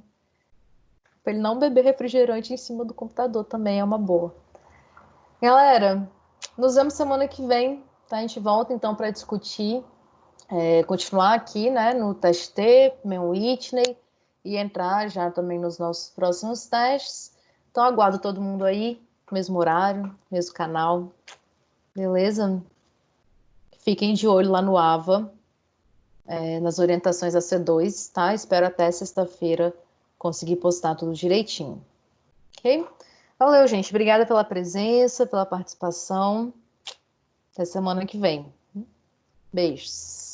S1: Para ele não beber refrigerante em cima do computador também é uma boa. Galera, nos vemos semana que vem, tá? A gente volta, então, para discutir, continuar aqui, né, no TST, meu Whitney, e entrar já também nos nossos próximos testes. Então, aguardo todo mundo aí, mesmo horário, mesmo canal. Beleza? Fiquem de olho lá no AVA, nas orientações da C2, tá? Espero até sexta-feira conseguir postar tudo direitinho. Ok? Valeu, gente. Obrigada pela presença, pela participação. Até semana que vem. Beijos.